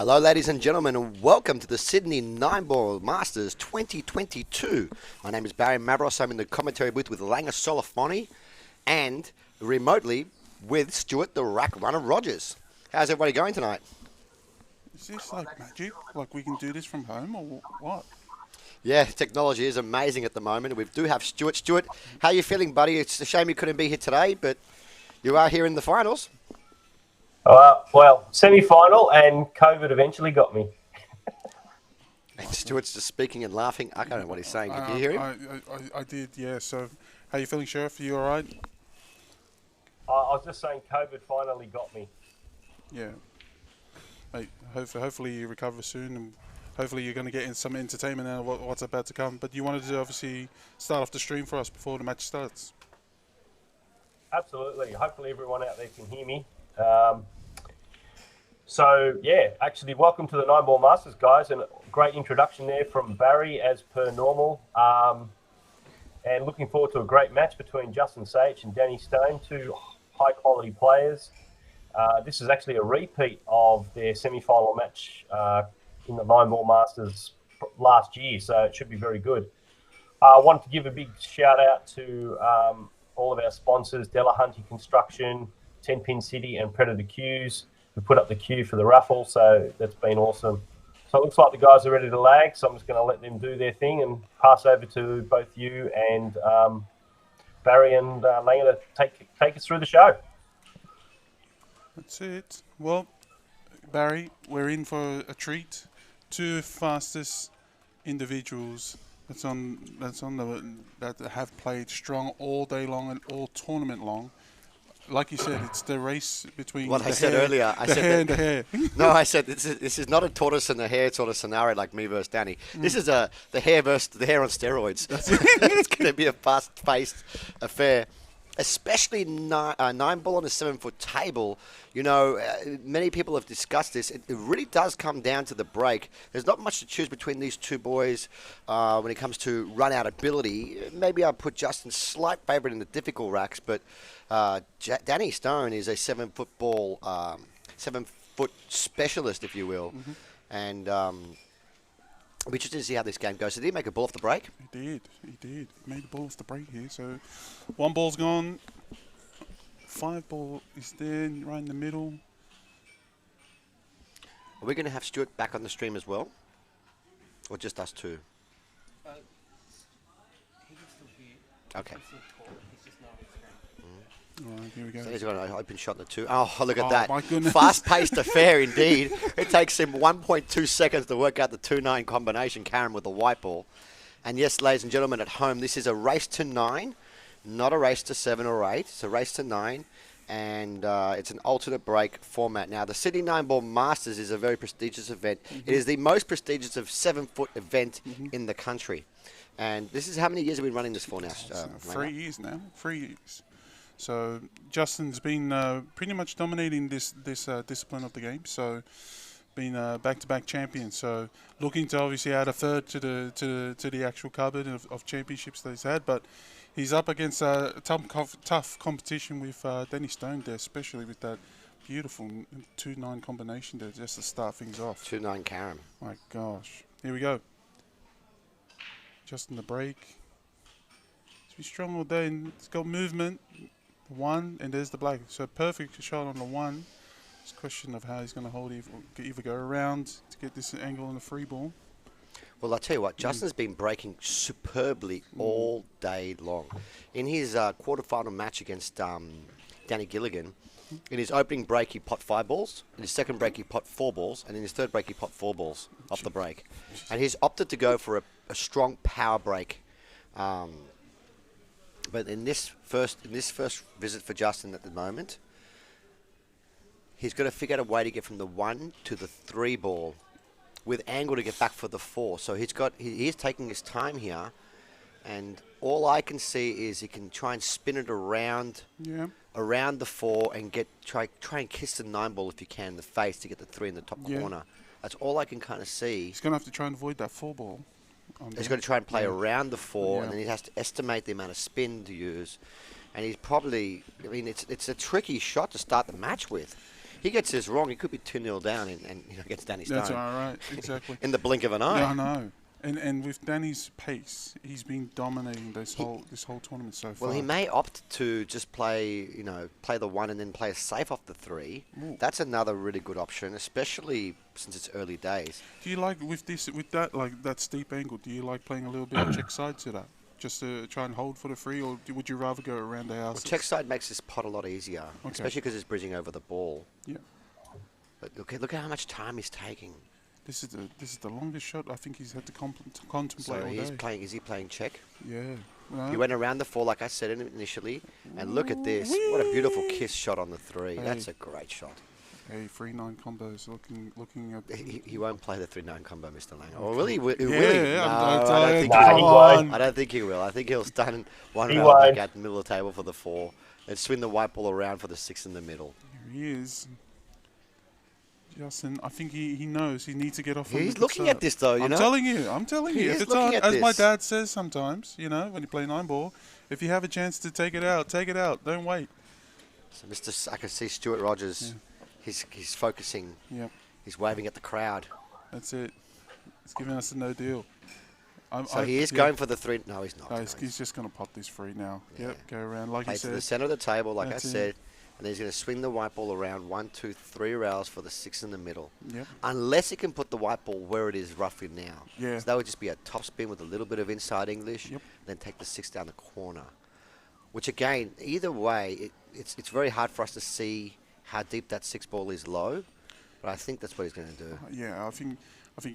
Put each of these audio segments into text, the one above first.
Hello, ladies and gentlemen, and welcome to the Sydney 9-Ball Masters 2022. My name is Barry Mavros. I'm in the commentary booth with Langer Solifoni and remotely with Stuart the Rack Runner Rogers. How's everybody going tonight? Is this like magic? Like we can do this from home or what? Yeah, technology is amazing at the moment. We do have Stuart. Stuart, how are you feeling, buddy? It's a shame you couldn't be here today, but you are here in the finals. Well, semi-final and COVID eventually got me. And Stuart's just speaking and laughing. I don't know what he's saying. Did you hear him? I did, yeah. So, how you feeling, Sheriff? Are you all right? I was just saying COVID finally got me. Yeah. Mate, hopefully you recover soon, and hopefully you're going to get in some entertainment out of what's about to come. But you wanted to obviously start off the stream for us before the match starts. Absolutely. Hopefully everyone out there can hear me. Actually, welcome to the 9-Ball Masters, guys, and a great introduction there from Barry, as per normal. And looking forward to a great match between Justin Sajich and Danny Stone, two high-quality players. This is actually a repeat of their semi-final match in the 9-Ball Masters last year, so it should be very good. I wanted to give a big shout-out to all of our sponsors, Delahunty Construction, 10-Pin City and Predator Qs. We put up the queue for the raffle, so that's been awesome. So it looks like the guys are ready to lag, so I'm just going to let them do their thing and pass over to both you and Barry and Langer to take us through the show. That's it. Well, Barry, we're in for a treat. Two fastest individuals that have played strong all day long and all tournament long. Like you said, it's the race between what I said earlier. I said and the hair. No, I said this is not a tortoise and the hare sort of scenario like me versus Danny. This is the hair versus the hair on steroids. It's going to be a fast-paced affair, especially 9-ball on a 7-foot table. You know, many people have discussed this. It really does come down to the break. There's not much to choose between these two boys when it comes to run-out ability. Maybe I'll put Justin slight favourite in the difficult racks, but Danny Stone is a 7-foot ball, 7-foot specialist, if you will. Mm-hmm. And we're interested to see how this game goes. So did he make a ball off the break? He did. He made a ball off the break here. So one ball's gone. 5-ball is there, right in the middle. Are we going to have Stuart back on the stream as well? Or just us two? He can still hear. Okay. Alright, here we go. So he's got an open shot in the two. Oh, look at that. My goodness. Fast-paced affair indeed. It takes him 1.2 seconds to work out the 2-9 combination, Karen, with the white ball. And yes, ladies and gentlemen at home, this is a race to 9, not a race to 7 or 8. It's a race to 9, and it's an alternate break format. Now, the Sydney 9-Ball Masters is a very prestigious event. Mm-hmm. It is the most prestigious of 7-foot event in the country. And this is how many years have we been running this for now? 3 years now. 3 years. So Justin's been pretty much dominating this discipline of the game. So been back-to-back champion. So looking to obviously add a third to the actual cupboard of championships that he's had. But he's up against tough competition with Danny Stone there, especially with that beautiful 2-9 combination there, just to start things off. 2-9 Karen. My gosh. Here we go. Justin the break. It's been strong all day and it's got movement. 1, and there's the black. So perfect shot on the 1. It's a question of how he's going to hold either go around to get this angle on the free ball. Well, I'll tell you what, Justin's been breaking superbly all day long. In his quarterfinal match against Danny Gilligan, in his opening break he pot 5 balls, in his second break he pot 4 balls, and in his third break he pot 4 balls off the break. And he's opted to go for a strong power break. But in this first visit for Justin at the moment, he's got to figure out a way to get from the 1 to the 3 ball with angle to get back for the 4. So he is taking his time here, and all I can see is he can try and spin it around the 4 and try and kiss the 9 ball if you can in the face to get the 3 in the top corner. That's all I can kind of see. He's going to have to try and avoid that 4 ball. He's got to try and play around the 4, and then he has to estimate the amount of spin to use. And he's probably, I mean, it's a tricky shot to start the match with. he gets this wrong, he could be 2-0 down and against Danny Stone. That's all right, exactly. In the blink of an eye. Yeah, I know. And with Danny's pace, he's been dominating this whole tournament so far. Well, he may opt to just play the 1 and then play safe off the 3. Ooh. That's another really good option, especially since it's early days. Do you like with that like that steep angle? Do you like playing a little bit of check side to that, just to try and hold for the 3, or would you rather go around the house? Well, check side makes this pot a lot easier, especially because it's bridging over the ball. Yeah. But look at how much time he's taking. This is the longest shot I think he's had to contemplate So all he's day. playing. Is he playing check? Yeah. Well, He went around the 4 like I said initially, and look at this. What a beautiful kiss shot on the 3. Hey. That's a great shot. Hey, 3-9 combos looking at. He won't play the 3-9 combo, Mr. Lang. Or will he? Will he? Yeah, I don't think he will. I think he'll stun one He rail won't. back at the middle of the table for the 4 and swing the white ball around for the 6 in the middle. Here he is. Justin, I think he knows he needs to get off. on He's the good looking start. at this though, I'm telling you. He If is it's looking on, at as my this. dad says sometimes, when you play 9-ball, if you have a chance to take it out, take it out. Don't wait. So I can see Stuart Rogers. He's focusing. Yep, He's waving at the crowd. that's it. He's giving us a no deal. So he is going for the 3. No, he's not. No, he's just going to pop this free now. Yeah. Yep, go around like Play you to the said. center of the table, like That's I it. said, and then he's going to swing the white ball around 1, 2, 3 rails for the 6 in the middle. Yep. Unless he can put the white ball where it is roughly now. Yeah. So that would just be a top spin with a little bit of inside English, Yep. then take the 6 down the corner. Which again, either way, it's very hard for us to see how deep that 6 ball is low, but I think that's what he's going to do. Yeah, I think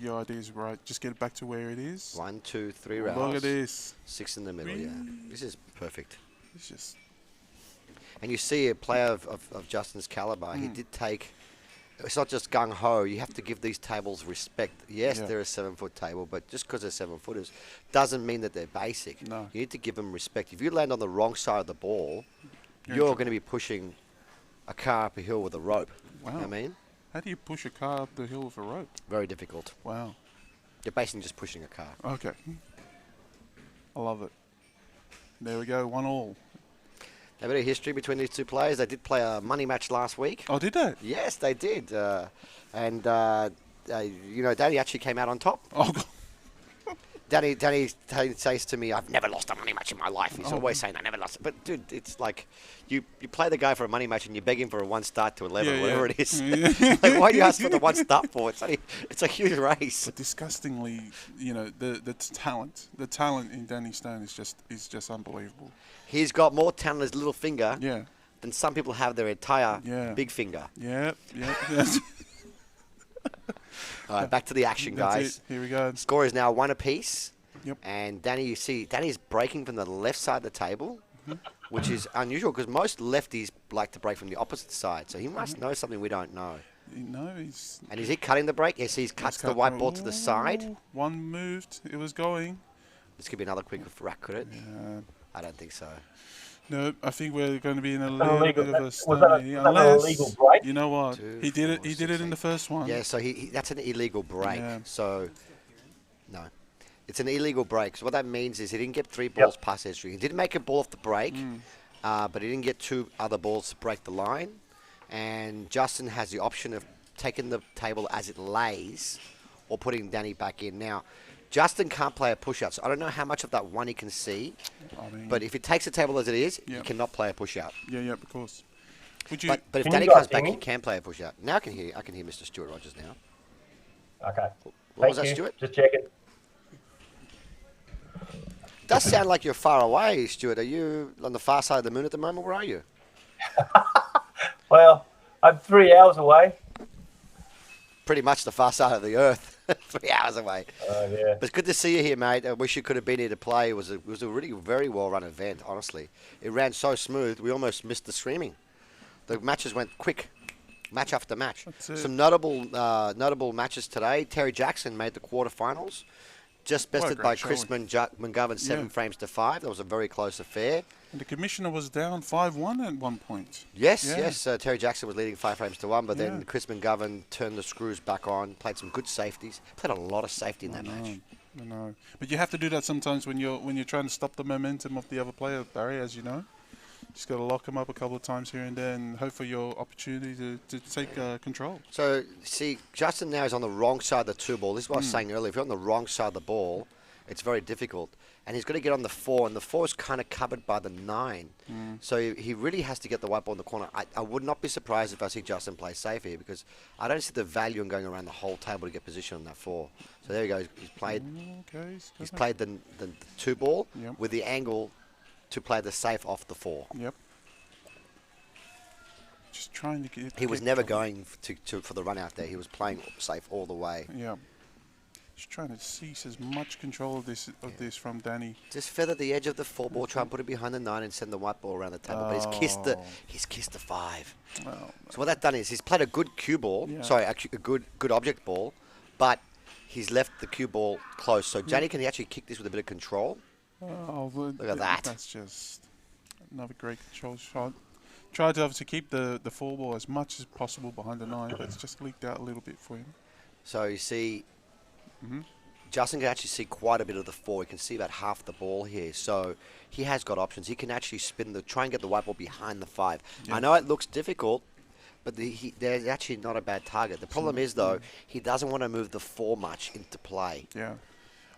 your idea is right. Just get it back to where it is. 1, 2, 3 rails. Look at this. 6 in the middle, yeah. This is perfect. It's just. And you see a player of Justin's caliber, he did take, it's not just gung-ho, you have to give these tables respect. Yes, Yeah. they're a 7-foot table, but just because they're 7-footers doesn't mean that they're basic. No. You need to give them respect. If you land on the wrong side of the ball, You're in you're trouble. going to be pushing a car up a hill with a rope. You know Wow. what I mean? How do you push a car up the hill with a rope? Very difficult. Wow. You're basically just pushing a car. Okay. I love it. There we go. 1-1. A bit of history between these two players. They did play a money match last week. Oh, did they? Yes, they did. Danny actually came out on top. Oh, God. Danny says to me, I've never lost a money match in my life. He's Oh. always saying, I never lost it. But, dude, it's like you play the guy for a money match and you beg him for a 1 start to 11, Yeah, whatever yeah. it is. Yeah. Like, why do you ask for the 1 start for? It's a huge race. But disgustingly, the talent in Danny Stone is just unbelievable. He's got more talent in his little finger Yeah. than some people have their entire Yeah. big finger. Yeah. That's, All right, back to the action, that's guys. it. Here we go. Score is now 1 apiece. Yep. And Danny's breaking from the left side of the table, Mm-hmm. which is unusual because most lefties like to break from the opposite side. So he must know something we don't know. No, he's. And is he cutting the break? Yes, he's cuts the white ball to the side. Ooh, one moved. It was going. This could be another quick rack, could it? Yeah. I don't think so. No, I think we're going to be in a that little illegal- bit of a was that a- study. was that an Unless, illegal break? you know what? 2, He did it. 4, He did 6, it in the first one. Yeah, so that's an illegal break. Yeah. So, no. It's an illegal break. So what that means is he didn't get 3 balls past entry. He didn't make a ball off the break, but he didn't get 2 other balls to break the line. And Justin has the option of taking the table as it lays or putting Danny back in. Now, Justin can't play a push-out, so I don't know how much of that 1 he can see. I mean, But if he takes the table as it is, Yeah. he cannot play a push-out. yeah, of course. Would you? But if Can Danny you guys comes back, hear he me? can play a push-out. Now I can hear Mr. Stuart Rogers now. Okay. What was Thank that, you. Stuart? Just checking. Does sound like you're far away, Stuart. Are you on the far side of the moon at the moment? Where are you? Well, I'm 3 hours away. Pretty much the far side of the earth. 3 hours away. Oh, yeah. But it's good to see you here, mate. I wish you could have been here to play. It was a really very well-run event, honestly. It ran so smooth, we almost missed the streaming. The matches went quick, match after match. That's it. Some notable matches today. Terry Jackson made the quarterfinals. Just What a bested great by Chris showing. McGovern 7 Yeah. frames to 5. That was a very close affair. And the commissioner was down 5-1 at one point. Yes, Yeah. yes. Terry Jackson was leading 5 frames to 1, but then Yeah. Chris McGovern turned the screws back on, played some good safeties, played a lot of safety in that match. I know. But you have to do that sometimes when you're trying to stop the momentum of the other player, Barry, as you know. Just got to lock him up a couple of times here and there and hope for your opportunity to take control. So, see, Justin now is on the wrong side of the 2 ball. This is what I was saying earlier. If you're on the wrong side of the ball, it's very difficult. And he's got to get on the 4, and the 4 is kind of covered by the 9. So he really has to get the white ball in the corner. I would not be surprised if I see Justin play safe here, because I don't see the value in going around the whole table to get position on that 4. So there you go. He's played. Okay, He's played the 2 ball Yep. with the angle to play the safe off the 4. Yep. Just trying to get. He was never going for the run out there. He was playing safe all the way. Yeah. Just trying to seize as much control of this from Danny. Just feather the edge of the 4 ball, try and put it behind the 9 and send the white ball around the table. But he's kissed the 5. Well, So what that done is he's played a good cue ball. Yeah. Sorry, actually a good object ball, but he's left the cue ball close. So Danny can actually kick this with a bit of control. look at that. That's just another great control shot. Tried to obviously keep the 4 ball as much as possible behind the 9, but it's just leaked out a little bit for him. So you see, Justin can actually see quite a bit of the 4. He can see about half the ball here. So he has got options. He can actually try and get the white ball behind the 5. Yeah. I know it looks difficult, but there's actually not a bad target. The problem is, though, he doesn't want to move the 4 much into play. Yeah.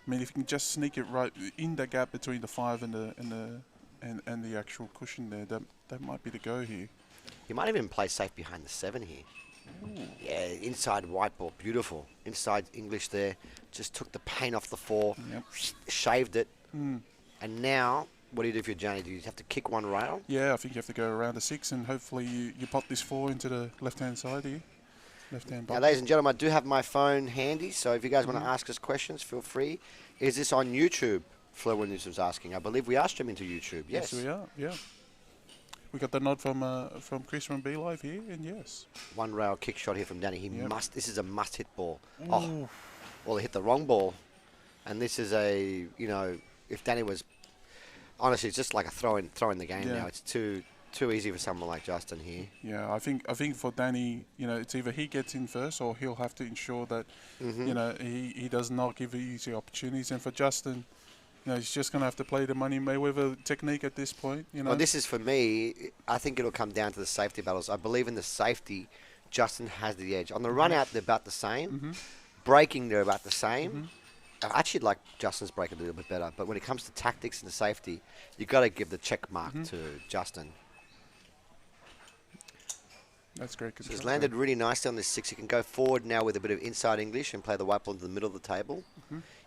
I mean, if you can just sneak it right in the gap between the 5 and the actual cushion there, that might be the go here. He might even play safe behind the 7 here. Yeah, inside white ball, beautiful. Inside English there, just took the paint off the 4, Yep. shaved it, and now, what do you do for your journey? Do you have to kick one rail? Yeah, I think you have to go around the 6, and hopefully you pop this 4 into the left-hand side here. Left-hand Now, button. ladies and gentlemen, I do have my phone handy, so if you guys want to ask us questions, feel free. Is this on YouTube? Flo Williams was asking. I believe we are streaming to YouTube. Yes. Yes, we are. Yeah. We got the nod from Chris from B Live here, and yes. One rail kick shot here from Danny. He Yep. must. This is a must-hit ball. Oh, well, he hit the wrong ball, and this is a, if Danny was, honestly, it's just like a throw in the game Yeah. now. It's too easy for someone like Justin here. Yeah, I think for Danny, it's either he gets in first or he'll have to ensure that he does not give easy opportunities. And for Justin, he's just going to have to play the Money Mayweather technique at this point. Well, this is for me. I think it'll come down to the safety battles. I believe in the safety. Justin has the edge on the run out. They're about the same. Breaking, they're about the same. I actually like Justin's break a little bit better, but when it comes to tactics and the safety, you got to give the check mark to Justin. That's great So control. he's landed really nicely on this 6. He can go forward now with a bit of inside English and play the white ball into the middle of the table.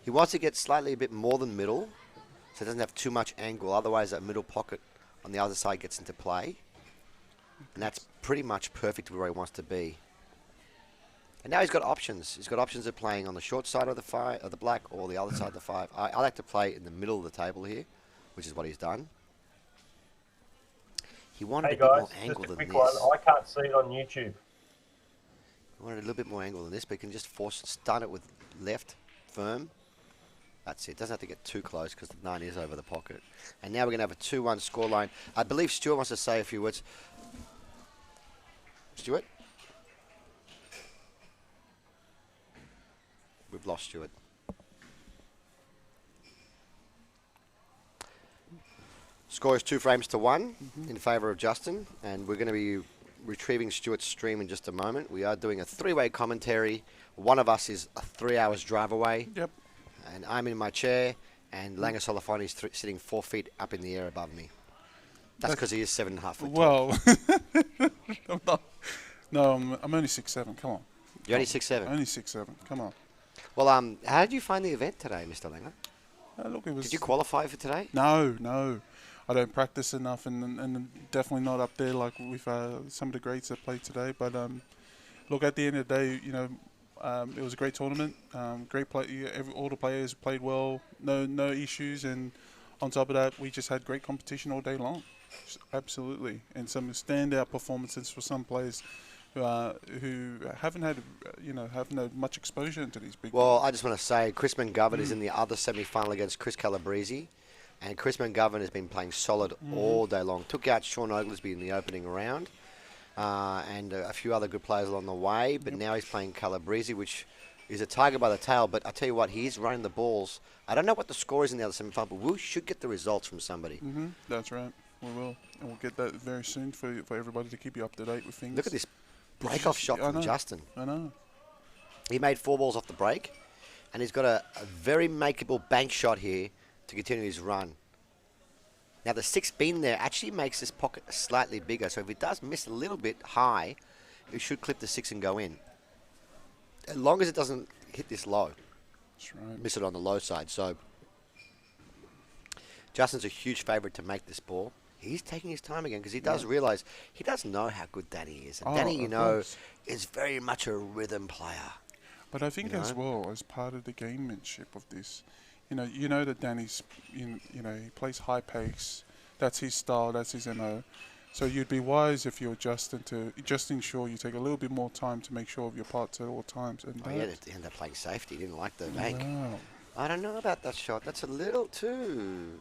He wants to get slightly a bit more than middle, so he doesn't have too much angle. Otherwise, that middle pocket on the other side gets into play. And that's pretty much perfect where he wants to be. And now he's got options. He's got options of playing on the short side of the black or the other side of the 5. I like to play in the middle of the table here, which is what he's done. He wanted Hey a bit guys, more angle just a than quick this. one. I can't see it on YouTube. He wanted a little bit more angle than this, but he can just stun it with left, firm. That's it. Doesn't have to get too close because the 9 is over the pocket. And now we're going to have a 2-1 scoreline. I believe Stuart wants to say a few words. Stuart? We've lost Stuart. Score is 2 frames to 1 in favour of Justin, and we're going to be retrieving Stuart's stream in just a moment. We are doing a 3-way commentary. One of us is 3 hours drive away, Yep. and I'm in my chair, and Langa Solofoni is sitting 4 feet up in the air above me. That's because he is 7.5 foot tall. Well, I'm not. No, I'm only 6'7". Come on. You're only 6'7". Only 6'7". Come on. Well, how did you find the event today, Mr. Langer? Look, it was. Did you qualify for today? No. I don't practice enough, and definitely not up there like with some of the greats that played today. But look, at the end of the day, it was a great tournament. Great play. All the players played well. No issues, and on top of that, we just had great competition all day long. Just absolutely, and some standout performances for some players who haven't had much exposure into these big. Well, I just want to say Chris McGovern is in the other semi-final against Chris Calabrese. And Chris McGovern has been playing solid all day long. Took out Sean Oglesby in the opening round. And a few other good players along the way. But now he's playing Calabrese, which is a tiger by the tail. But I tell you what, he's running the balls. I don't know what the score is in the other semi-final, but we should get the results from somebody. That's right. We will. And we'll get that very soon for everybody to keep you up to date with things. Look at this break-off shot from Justin. I know. He made 4 balls off the break, and he's got a very makeable bank shot here to continue his run. Now, the 6 beam there actually makes this pocket slightly bigger, so if it does miss a little bit high, it should clip the 6 and go in. As long as it doesn't hit this low. That's right. Miss it on the low side. So, Justin's a huge favourite to make this ball. He's taking his time again because he does realise, he does know how good Danny is. And Danny, is very much a rhythm player. But I think as well, as part of the gamemanship of this, you know that Danny's, he plays high pace. That's his style. That's his MO. So you'd be wise if you're Justin to just ensure you take a little bit more time to make sure of your parts at all times. And he ended up playing safety. He didn't like the bank. Wow. I don't know about that shot. That's a little too.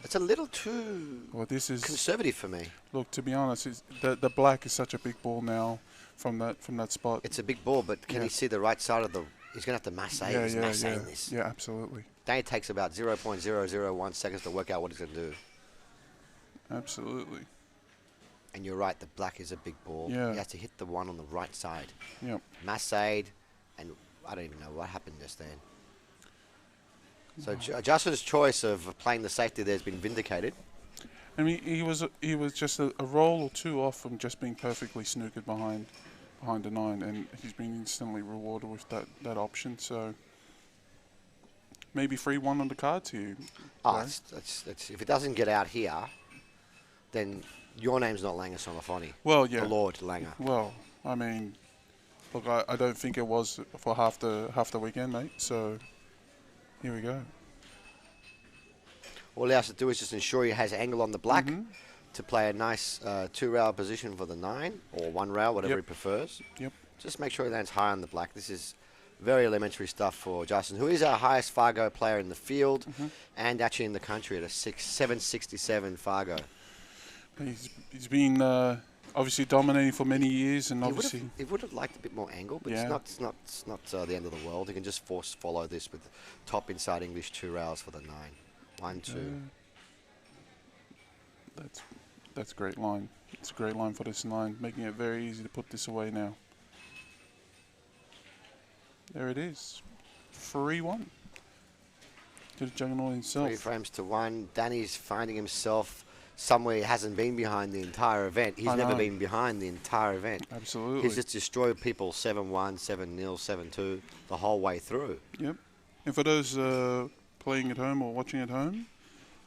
It's a little too. Well, this is conservative for me. Look, to be honest, the black is such a big ball now from that spot. It's a big ball, but can he see the right side of the? He's gonna have to massage. He's massaging this. Yeah, absolutely. Danny takes about 0.001 seconds to work out what he's gonna do. Absolutely. And you're right. The black is a big ball. Yeah. He has to hit the one on the right side. Yep. Massage, and I don't even know what happened just then. So Justin's choice of playing the safety there has been vindicated. I mean, he was just a roll or two off from just being perfectly snookered behind the 9, and he's been instantly rewarded with that option. So maybe 3-1 on the cards here. Oh, it's, if it doesn't get out here, then your name's not Langer Sonofoni. Well, yeah, the Lord Langer. Well, I mean, look, I don't think it was for half the weekend, mate. So here we go. All he has to do is just ensure he has angle on the black to play a nice 2-rail position for the 9 or 1 rail, whatever he prefers. Yep. Just make sure he lands high on the black. This is very elementary stuff for Justin, who is our highest Fargo player in the field and actually in the country at a 767 Fargo. He's been obviously dominating for many years, and obviously he would have liked a bit more angle, but it's not the end of the world. He can just follow this with top inside English 2 rails for the 9. 1, 2. That's a great line. It's a great line for this 9, making it very easy to put this away now. There it is. 3-1 to the Juggernaut himself. 3 frames to 1. Danny's finding himself somewhere he hasn't been behind the entire event. He's never been behind the entire event. Absolutely. He's just destroyed people 7-1, 7-0, 7-2 the whole way through. Yep. And for those playing at home or watching at home,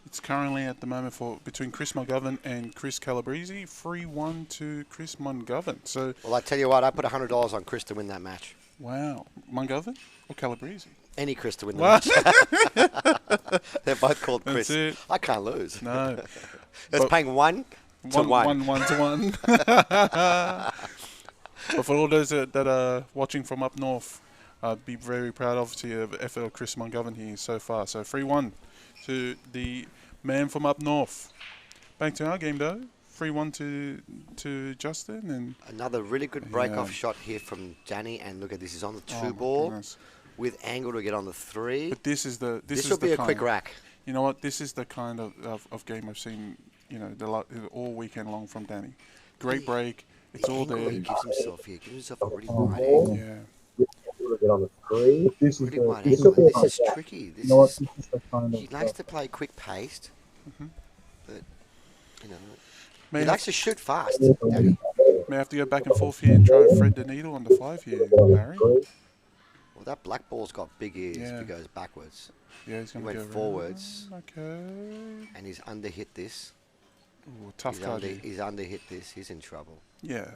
it's currently at the moment between Chris McGovern and Chris Calabrese, 3-1 to Chris McGovern. So, well, I tell you what, I put $100 on Chris to win that match. Wow. McGovern or Calabrese? Any Chris to win the match. They're both called Chris. That's it. I can't lose. No. It's paying 1 to 1. 1 to 1. But for all those that are watching from up north, I'd be very proud, obviously, of the effort of Chris McGovern here so far. So 3-1 to the man from up north. Back to our game, though. 3-1 to Justin. And another really good break-off shot here from Danny. And look at this. He's on the 2 ball with angle to get on the 3. But this will be a quick rack. You know what? This is the kind of game I've seen, all weekend long from Danny. Great break. It's all there. He gives himself a really wide angle. Yeah. Get on the 3. This is tricky. He likes to play quick paced, but he likes to shoot fast. Danny. May have to go back and forth here and try and thread the needle on the 5 here, Barry. Well, that black ball's got big ears if he goes backwards. Yeah, he's going to go forwards. Okay. And he's underhit this. Ooh, tough card. He's underhit this. He's in trouble. Yeah.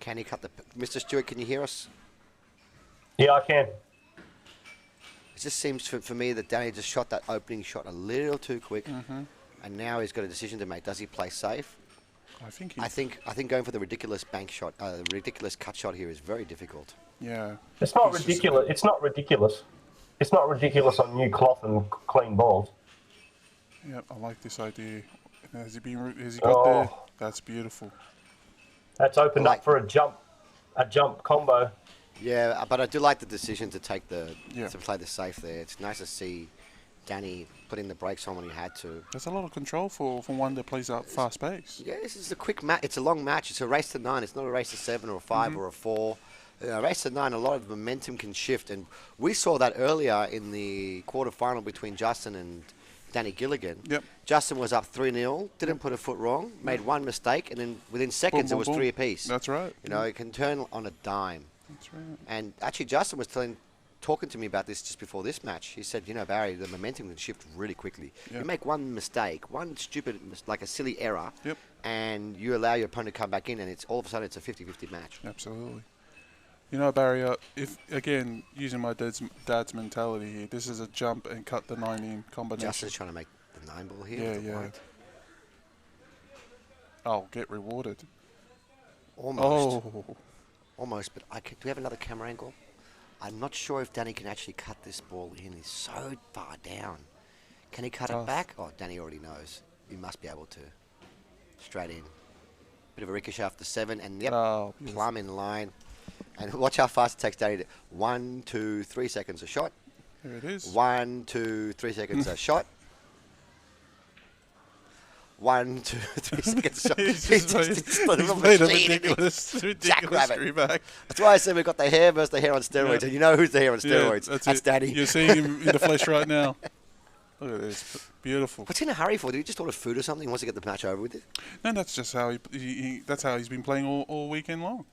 Can he cut the... Mr. Stewart, can you hear us? Yeah, I can. It just seems for me that Danny just shot that opening shot a little too quick. And now he's got a decision to make. Does he play safe? I think going for the ridiculous bank shot, ridiculous cut shot here is very difficult. Yeah. It's not ridiculous. It's not ridiculous. It's not ridiculous on new cloth and clean balls. Yep, I like this idea. Has he got there? That's beautiful. That's opened up for a jump combo. Yeah, but I do like the decision to take to play the safe there. It's nice to see Danny putting the brakes on when he had to. That's a lot of control for one that plays up fast pace. Yeah, this is a quick match. It's a long match. It's a race to 9. It's not a race to 7 or a 5 or a 4. A race to 9, a lot of momentum can shift. And we saw that earlier in the quarterfinal between Justin and Danny Gilligan. Yep. Justin was up 3-0, didn't put a foot wrong, made one mistake, and then within seconds Boom, it was boom, 3 boom. apiece. That's right. You know, it can turn on a dime. That's right. And actually, Justin was talking to me about this just before this match. He said, you know, Barry, the momentum can shift really quickly. Yep. You make one mistake, one stupid, like a silly error, Yep. and you allow your opponent to come back in, and it's all of a sudden it's a 50-50 match. Absolutely. You know, Barry, if again using my dad's mentality here, this is a jump and cut the 9 in combination. Justin's trying to make the 9 ball here. Yeah, with the yeah. white. I'll get rewarded. Almost. Oh, Almost, but do we have another camera angle? I'm not sure if Danny can actually cut this ball in. He's so far down. Can he cut it Tough. back? Oh, Danny already knows. He must be able to. Straight in. Bit of a ricochet after 7, and yep, Oh, beautiful. plumb in line. And watch how fast it takes Danny to 1, 2, 3 seconds a shot. There it is. 1, 2, 3 seconds a shot. 1, 2, 3 seconds a shot. He's He's just a made, little he's made a machine, isn't he? ridiculous Jackrabbit. screw back. That's why I said we've got the hair versus the hair on steroids, Yeah. and you know who's the hair on Yeah, steroids. that's it. Danny. You're seeing him in the flesh right now. Look at this. Beautiful. What's he in a hurry for? Did he just order food or something? He wants to get the match over with it. No, that's just how that's how he's been playing all weekend long.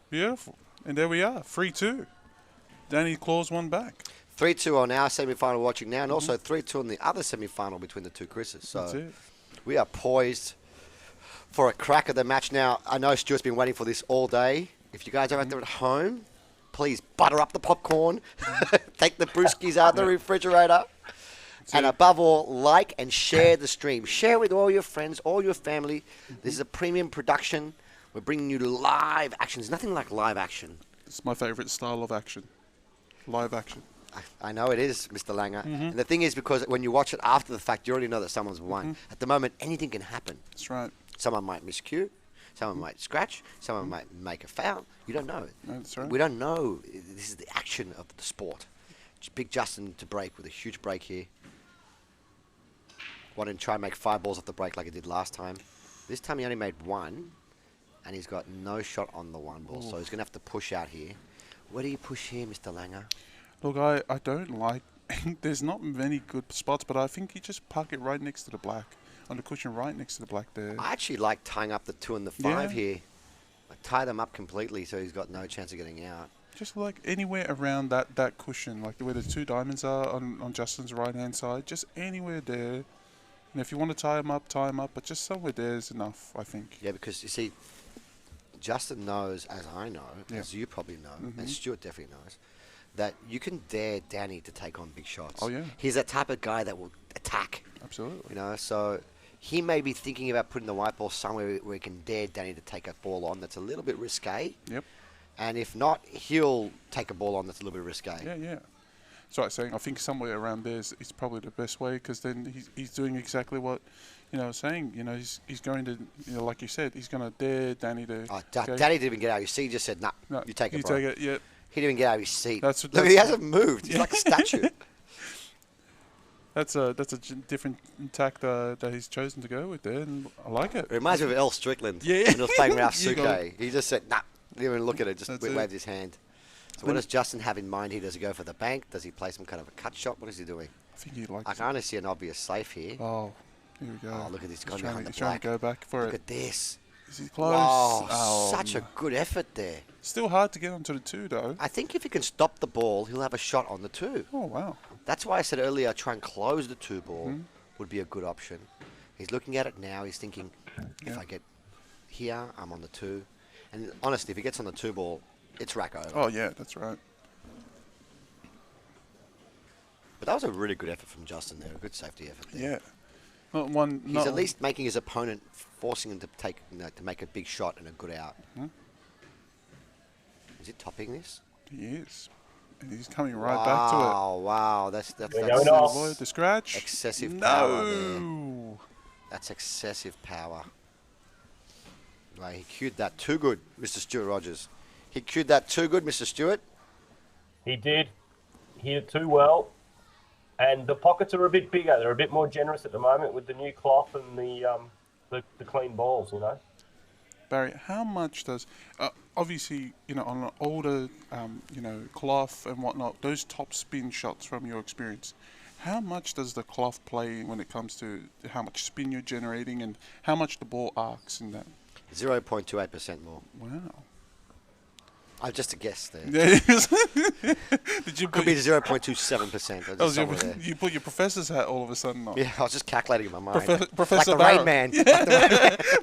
Beautiful. And there we are. 3-2. Danny claws one back. 3-2 on our semi-final watching now, and also 3-2 on the other semi-final between the two Chris's. So That's it. we are poised for a crack of the match now. I know Stuart's been waiting for this all day. If you guys are out there at home, please butter up the popcorn. Take the brewskis out of the refrigerator. And above all, like and share the stream. Share with all your friends, all your family. This is a premium production. We're bringing you live action. There's nothing like live action. It's my favourite style of action. Live action. I know it is, Mr. Langer. And the thing is, because when you watch it after the fact, you already know that someone's won. At the moment, anything can happen. That's right. Someone might miscue. Someone might scratch. Someone might make a foul. You don't know. That's right. We don't know. This is the action of the sport. Big Justin to break with a huge break here. Wanted to try and make 5 balls off the break like he did last time. This time he only made 1, and he's got no shot on the 1 ball, so he's going to have to push out here. Where do you push here, Mr. Langer? Look, I don't like... There's not many good spots, but I think you just park it right next to the black. On the cushion right next to the black there. I actually like tying up the 2 and the 5 Yeah. here. I tie them up completely so he's got no chance of getting out. Just like anywhere around that cushion, like where the 2 diamonds are on Justin's right-hand side. Just anywhere there. And if you want to tie them up, but just somewhere there is enough, I think. Yeah, because you see, Justin knows, as I know, Yeah. as you probably know, and Stuart definitely knows, that you can dare Danny to take on big shots. Oh, yeah. He's that type of guy that will attack, Absolutely. you know, so he may be thinking about putting the white ball somewhere where he can dare Danny to take a ball on that's a little bit risque. Yep. And if not, he'll take a ball on that's a little bit risque. Yeah, yeah. So I'm saying I think somewhere around there is probably the best way, because then he's doing exactly what, saying. He's going to, like you said, he's going to dare Danny to. Oh, go- Danny didn't even get out of his seat. He just said, "Nah, No, you take it, You bro." take it. Yeah. He didn't even get out of his seat. That's- Look, that's- he hasn't moved. He's like a statue. That's a different tack that he's chosen to go with there, and I like it. It reminds me of El Strickland Yeah. when he was playing Ralph You got Suke. He just said, "Nah," didn't even look at it, just That's waved it. his hand. So Then- what does Justin have in mind here? Does he go for the bank? Does he play some kind of a cut shot? What is he doing? I think he likes I can only see an obvious safe here. Oh, here we go. Oh, look at this guy He's behind trying, the he's trying black. to go back for Look it. at this. Is he close? Oh, such no. a good effort there. Still hard to get onto the 2, though. I think if he can stop the ball, he'll have a shot on the 2. Oh, wow. That's why I said earlier, try and close the 2 ball Mm-hmm. would be a good option. He's looking at it now. He's thinking, if Yeah. I get here, I'm on the 2. And honestly, if he gets on the 2 ball, it's rack over. Oh, yeah, that's right. But that was a really good effort from Justin there. A good safety effort there. Yeah. Not one. He's not at least making his opponent, forcing him to take, to make a big shot and a good out. Mhm. Is he topping this? He is. And he's coming right back to it. Wow, that's We're that's going off. Avoid the scratch. excessive power No. That's excessive power. Right, he cued that too good, Mr. Stuart Rogers. He cued that too good, Mr. Stewart. He did. He hit it too well. And the pockets are a bit bigger. They're a bit more generous at the moment with the new cloth and the clean balls, you know. Barry, how much does obviously on an older cloth and whatnot, those top spin shots from your experience, how much does the cloth play when it comes to how much spin you're generating and how much the ball arcs in that? 0.28% more. Wow. Just a guess there. Did you Could be 0.27%. You put your professor's hat all of a sudden on. Yeah, I was just calculating in my mind. Professor like the Barrow. Rain Man.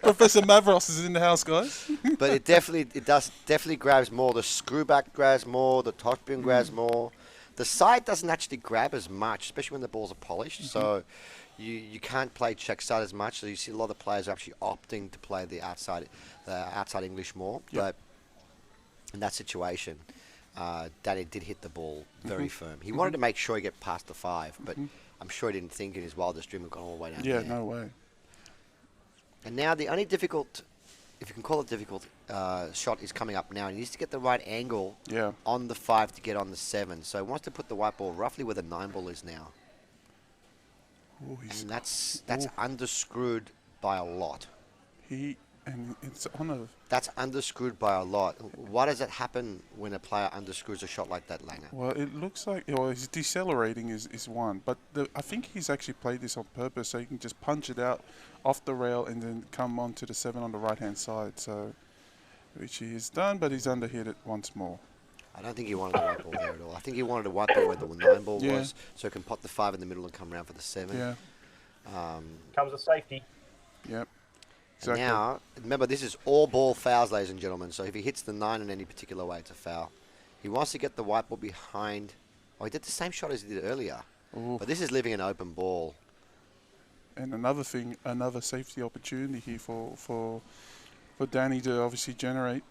Professor Mavros is in the house, guys. But it definitely grabs more. The screw back grabs more. The top spin grabs more. The side doesn't actually grab as much, especially when the balls are polished. So you can't play check side as much. So you see a lot of players are actually opting to play the outside English more. Yep. But in that situation, Danny did hit the ball very firm. He wanted to make sure he get past the 5, but I'm sure he didn't think in his wildest dream of gone all the way down there. Yeah, no way. And now the only difficult, if you can call it difficult, shot is coming up now. He needs to get the right angle on the 5 to get on the 7. So he wants to put the white ball roughly where the 9 ball is now. Ooh, And that's underscrewed by a lot. It's on a... That's underscrewed by a lot. Why does that happen when a player underscrews a shot like that, Langer? Well, it looks like his decelerating is one, but I think he's actually played this on purpose so he can just punch it out off the rail and then come onto the 7 on the right-hand side. So, which he has done, but he's underhit it once more. I don't think he wanted a white ball there at all. I think he wanted a white ball where the 9 ball was, so he can pop the 5 in the middle and come around for the 7. Yeah. Comes a safety. Yep. Exactly. And now, remember, this is all ball fouls, ladies and gentlemen. So if he hits the 9 in any particular way, it's a foul. He wants to get the white ball behind. Oh, he did the same shot as he did earlier. Ooh. But this is leaving an open ball. And another safety opportunity here for Danny to obviously generate.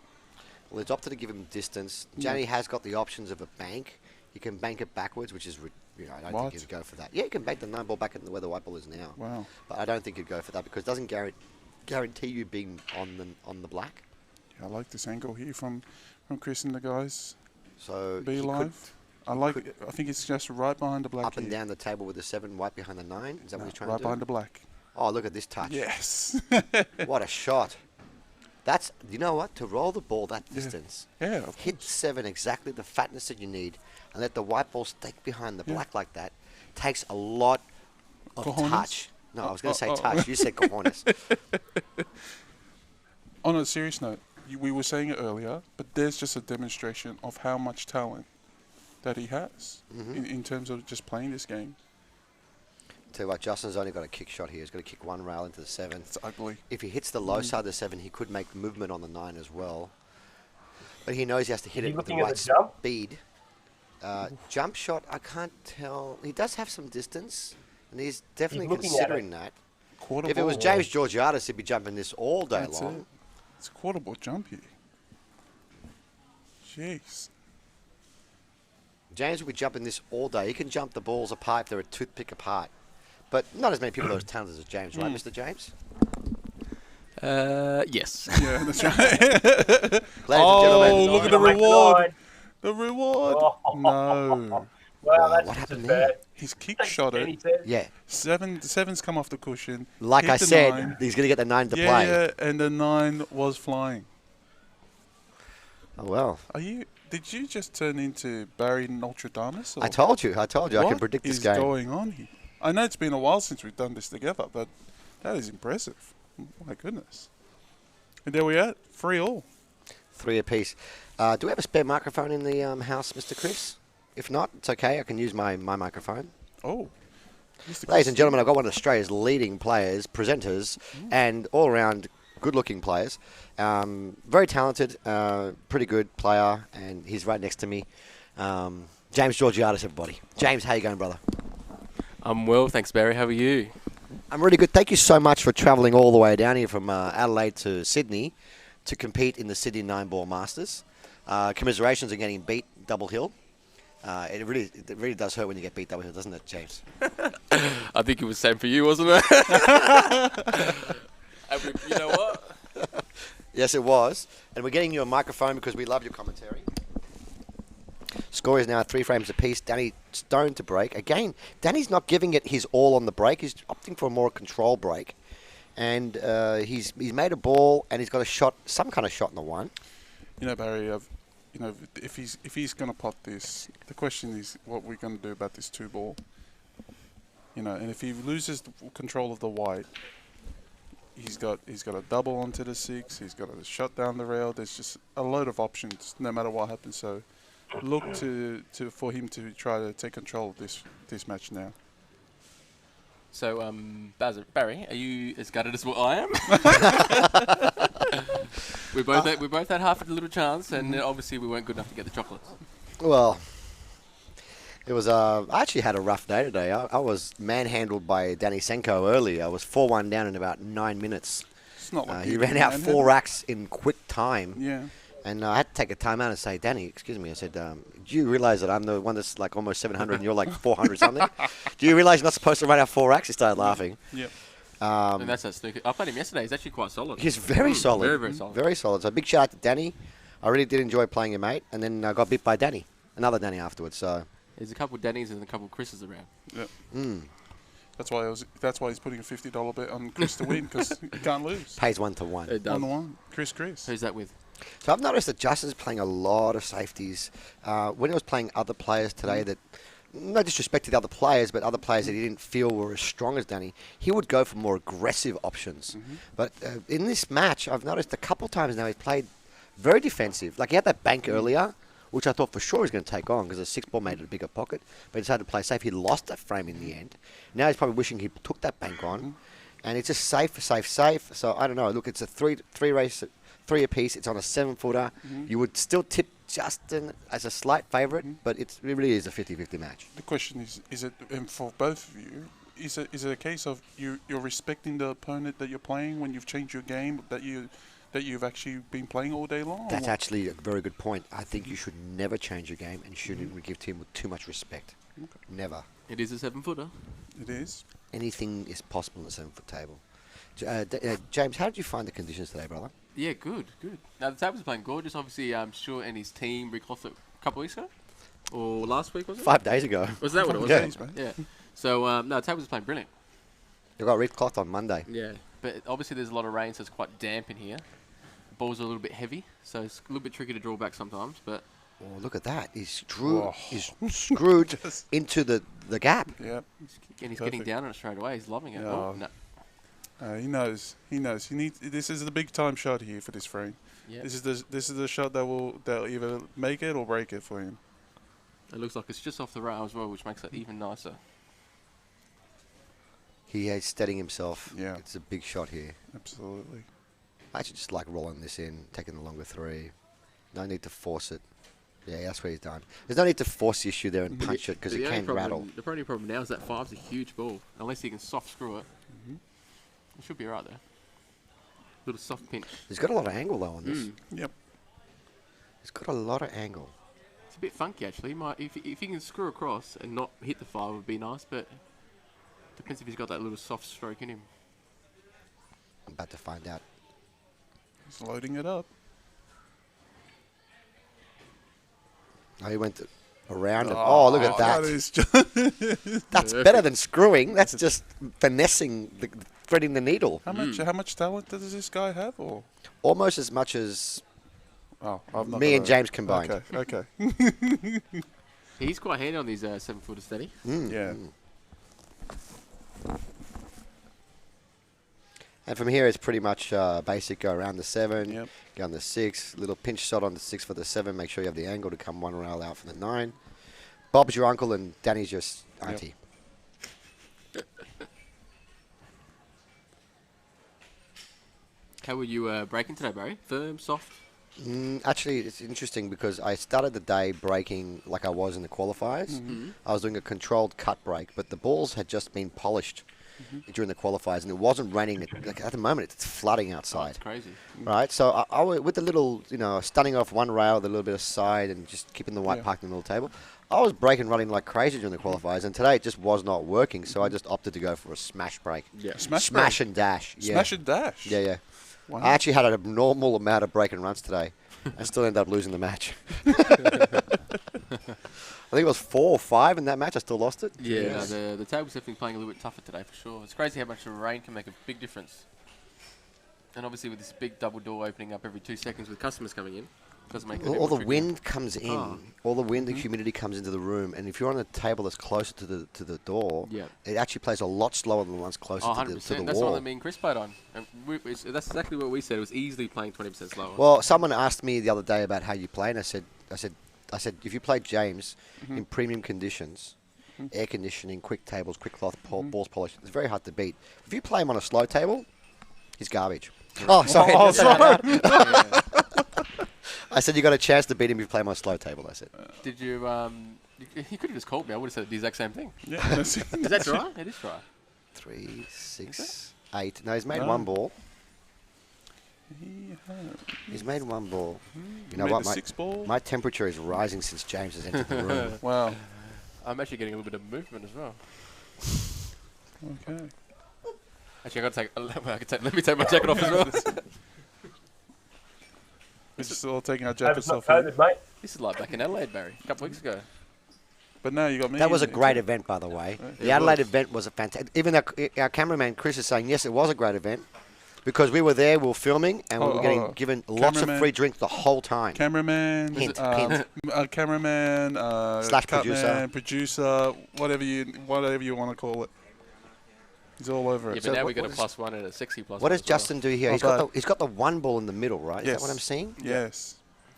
Well, it's opted to give him distance. Danny has got the options of a bank. He can bank it backwards, which is, I don't think he'd go for that. Yeah, he can bank the 9 ball back at where the white ball is now. Wow. But I don't think he'd go for that because it doesn't guarantee you being on the black. Yeah, I like this angle here from Chris and the guys. So Be live. I think it's just right behind the black. Up and down the table with the 7, white behind the 9. Is that what he's trying to do? Right behind the black. Oh, look at this touch. Yes. What a shot. That's, you know what? To roll the ball that distance. Yeah, of hit course. 7 exactly the fatness that you need and let the white ball stake behind the black like that takes a lot of Cojones? touch. No, I was going to say touch. You said cojones. On a serious note, we were saying it earlier, but there's just a demonstration of how much talent that he has in terms of just playing this game. Tell you what, Justin's only got a kick shot here. He's got to kick 1 rail into the 7. It's ugly. If he hits the low side of the 7, he could make movement on the 9 as well. But he knows he has to hit it with the right speed. Jump shot, I can't tell. He does have some distance, and he's definitely considering that. If it was James Georgiadis, he'd be jumping this all day long. It's a quarter ball jump here. Jeez. James will be jumping this all day. He can jump the balls apart if they're a toothpick apart. But not as many people are as talented as James, right, Mr. James? Yes. Yeah, that's right. Ladies and gentlemen. Look at the reward. The reward. Oh. No. Wow, that's what just happened as there? bad. His kick shot it. Yeah. Seven's come off the cushion. Like hit I the said, 9. he's going to get the 9 to play. Yeah, and the 9 was flying. Oh, well. Did you just turn into Barry Nostradamus? I told you. I can predict this game. What is going on here? I know it's been a while since we've done this together, but that is impressive. My goodness. And there we are, 3-3. 3 apiece. Do we have a spare microphone in the house, Mr. Chris? If not, it's okay. I can use my microphone. Oh. Mr. Ladies and gentlemen, I've got one of Australia's leading players, presenters, and all-around good-looking players. Very talented, pretty good player, and he's right next to me. James Georgiadis, everybody. James, how you going, brother? I'm well, thanks, Barry. How are you? I'm really good. Thank you so much for travelling all the way down here from Adelaide to Sydney to compete in the Sydney 9-Ball Masters. Commiserations on getting beat double hill. It really does hurt when you get beat double hill, doesn't it, James? I think it was the same for you, wasn't it? You know what? Yes, it was. And we're getting you a microphone because we love your commentary. score is now 3 frames apiece. Danny Stone to break. Again, Danny's not giving it his all on the break. He's opting for a more control break. And he's made a ball, and he's got a shot, some kind of shot in the one. You know, Barry, if he's going to pot this, the question is what we're going to do about this 2-ball. You know, and if he loses the control of the white, he's got a double onto the 6. He's got a shot down the rail. There's just a load of options, no matter what happens. So, look for him to try to take control of this match now. So, Barry, are you as gutted as what I am? we both had half a little chance, and obviously we weren't good enough to get the chocolates. Well, it was. I actually had a rough day today. I was manhandled by Danny Senko early. I was 4-1 down in about 9 minutes. It's not like he ran out 4 racks in quick time. Yeah. And I had to take a time out and say, Danny, excuse me. I said, do you realise that I'm the one that's like almost 700 and you're like 400 something? Do you realise you're not supposed to run out 4 racks? He started laughing. Yep. And that's a snooker. I played him yesterday. He's actually quite solid. He's very solid. Very, very solid. Very solid. So big shout out to Danny. I really did enjoy playing your mate. And then I got beat by Danny. Another Danny afterwards. So there's a couple of Dannys and a couple of Chris's around. Yep. Mm. That's why he's putting a $50 bet on Chris to win, because he can't lose. Pays 1 to 1. It does. 1-1. Chris. Who's that with? So I've noticed that Justin's playing a lot of safeties. When he was playing other players today, that no disrespect to the other players, but other players that he didn't feel were as strong as Danny, he would go for more aggressive options. But in this match, I've noticed a couple times now he's played very defensive. Like he had that bank earlier, which I thought for sure he was going to take on because the 6-ball made it a bigger pocket. But he decided to play safe. He lost that frame in the end. Now he's probably wishing he took that bank on. And it's just safe. So I don't know. Look, it's a three race, 3 apiece. It's on a 7-footer. You would still tip Justin as a slight favourite, but it really is a 50-50 match. The question is it, and for both of you, is it a case of you're respecting the opponent that you're playing when you've changed your game, that you've actually been playing all day long? That's actually a very good point. I think you should never change your game and you shouldn't give team with too much respect. Okay. Never. It is a 7-footer. It is. Anything is possible on the 7-foot table. James, how did you find the conditions today, brother? Yeah, good. Now, the table's playing gorgeous. Obviously, Stuart and his team reclossed it a couple of weeks ago? Or last week, was it? 5 days ago. Was that what it was? Yeah. Yeah. So, no, the table's playing brilliant. They got reclocked on Monday. Yeah. But obviously, there's a lot of rain, so it's quite damp in here. The balls are a little bit heavy, so it's a little bit tricky to draw back sometimes, but... Oh, look at that. He's screwed into the gap. Yep. And he's getting down on it straight away. He's loving it. Yeah. Oh, no. He knows. This is the big time shot here for this frame. Yep. This is the shot that'll either make it or break it for him. It looks like it's just off the rail as well, which makes it even nicer. He is steadying himself. Yeah. It's a big shot here. Absolutely. I actually just like rolling this in, taking the longer 3. No need to force it. Yeah, that's what he's done. There's no need to force the issue there and punch it because it can rattle. The only problem now is that 5's a huge ball. Unless he can soft screw it. It should be right there. Little soft pinch. He's got a lot of angle though on this. Yep. He's got a lot of angle. It's a bit funky actually. If he can screw across and not hit the 5 would be nice, but depends if he's got that little soft stroke in him. I'm about to find out. He's loading it up. Oh, he went around it. Oh, look at that. That is just That's better than screwing. That's just finessing, threading the needle. How much talent does this guy have? Or Almost as much as I'm not me and gonna- James combined. Okay. He's quite handy on these 7-footers, steady. Yeah. And from here, it's pretty much basic. Go around the 7, Yep. go on the 6, little pinch shot on the 6 for the 7. Make sure you have the angle to come 1 rail out for the 9. Bob's your uncle and Danny's your auntie. How were you breaking today, Barry? Firm, soft? Actually, it's interesting because I started the day breaking like I was in the qualifiers. I was doing a controlled cut break, but the balls had just been polished during the qualifiers, and it wasn't raining. Like at the moment, it's flooding outside. It's crazy. Right, so I with the little, stunning off 1 rail with a little bit of side and just keeping the white parked in the middle table, I was breaking running like crazy during the qualifiers, and today it just was not working, so I just opted to go for a smash break. Yeah. Smash and dash. Yeah. Smash and dash. Yeah. Wow. I actually had an abnormal amount of break and runs today. I still ended up losing the match. I think it was 4 or 5 in that match. I still lost it. Yeah, no, the table's definitely playing a little bit tougher today for sure. It's crazy how much the rain can make a big difference. And obviously with this big double door opening up every 2 seconds with customers coming in, doesn't make it a bit All the more tricky. wind comes in. All the wind and humidity comes into the room. And if you're on a table that's closer to the door, Yeah. it actually plays a lot slower than the ones closer Oh, to 100%. the That's the one wall. that me and Chris played on. And that's exactly what we said. It was easily playing 20% slower. Well, someone asked me the other day about how you play, and I said, if you play James in premium conditions, air conditioning, quick tables, quick cloth, balls polished, it's very hard to beat. If you play him on a slow table, he's garbage. Oh, sorry. Oh, sorry. Yeah. I said you got a chance to beat him if you play him on a slow table. I said. Did you, you could have just called me. I would have said the exact same thing. Yeah, that's it. Is that dry? It is dry. 3, 6, 8. No, he's made No. one ball. He He's made one ball. You know made what? the 6 ball. My temperature is rising since James has entered the room. Wow. I'm actually getting a little bit of movement as well. Okay. Actually, let me take my jacket off as well. We're just all taking our Hope jackets it's not off. here. COVID, mate. This is like back in Adelaide, Barry, a couple weeks ago. But now you got me. That was a in there great too. event, by the way. It The Adelaide was. event was a fantastic. Even our cameraman Chris is saying yes, it was a great event because we were there, we were filming, and we were getting given lots of Cameraman. free drinks the whole time. Cameraman, Hint, cameraman, Slash cutman, producer, whatever you want to call it. He's all over Yeah, it. but now what- we got a what +1 and a 60 plus. What one does as well. Justin do here? Not He's got the one ball in the middle, right? Is Yes. that what I'm seeing? Yes.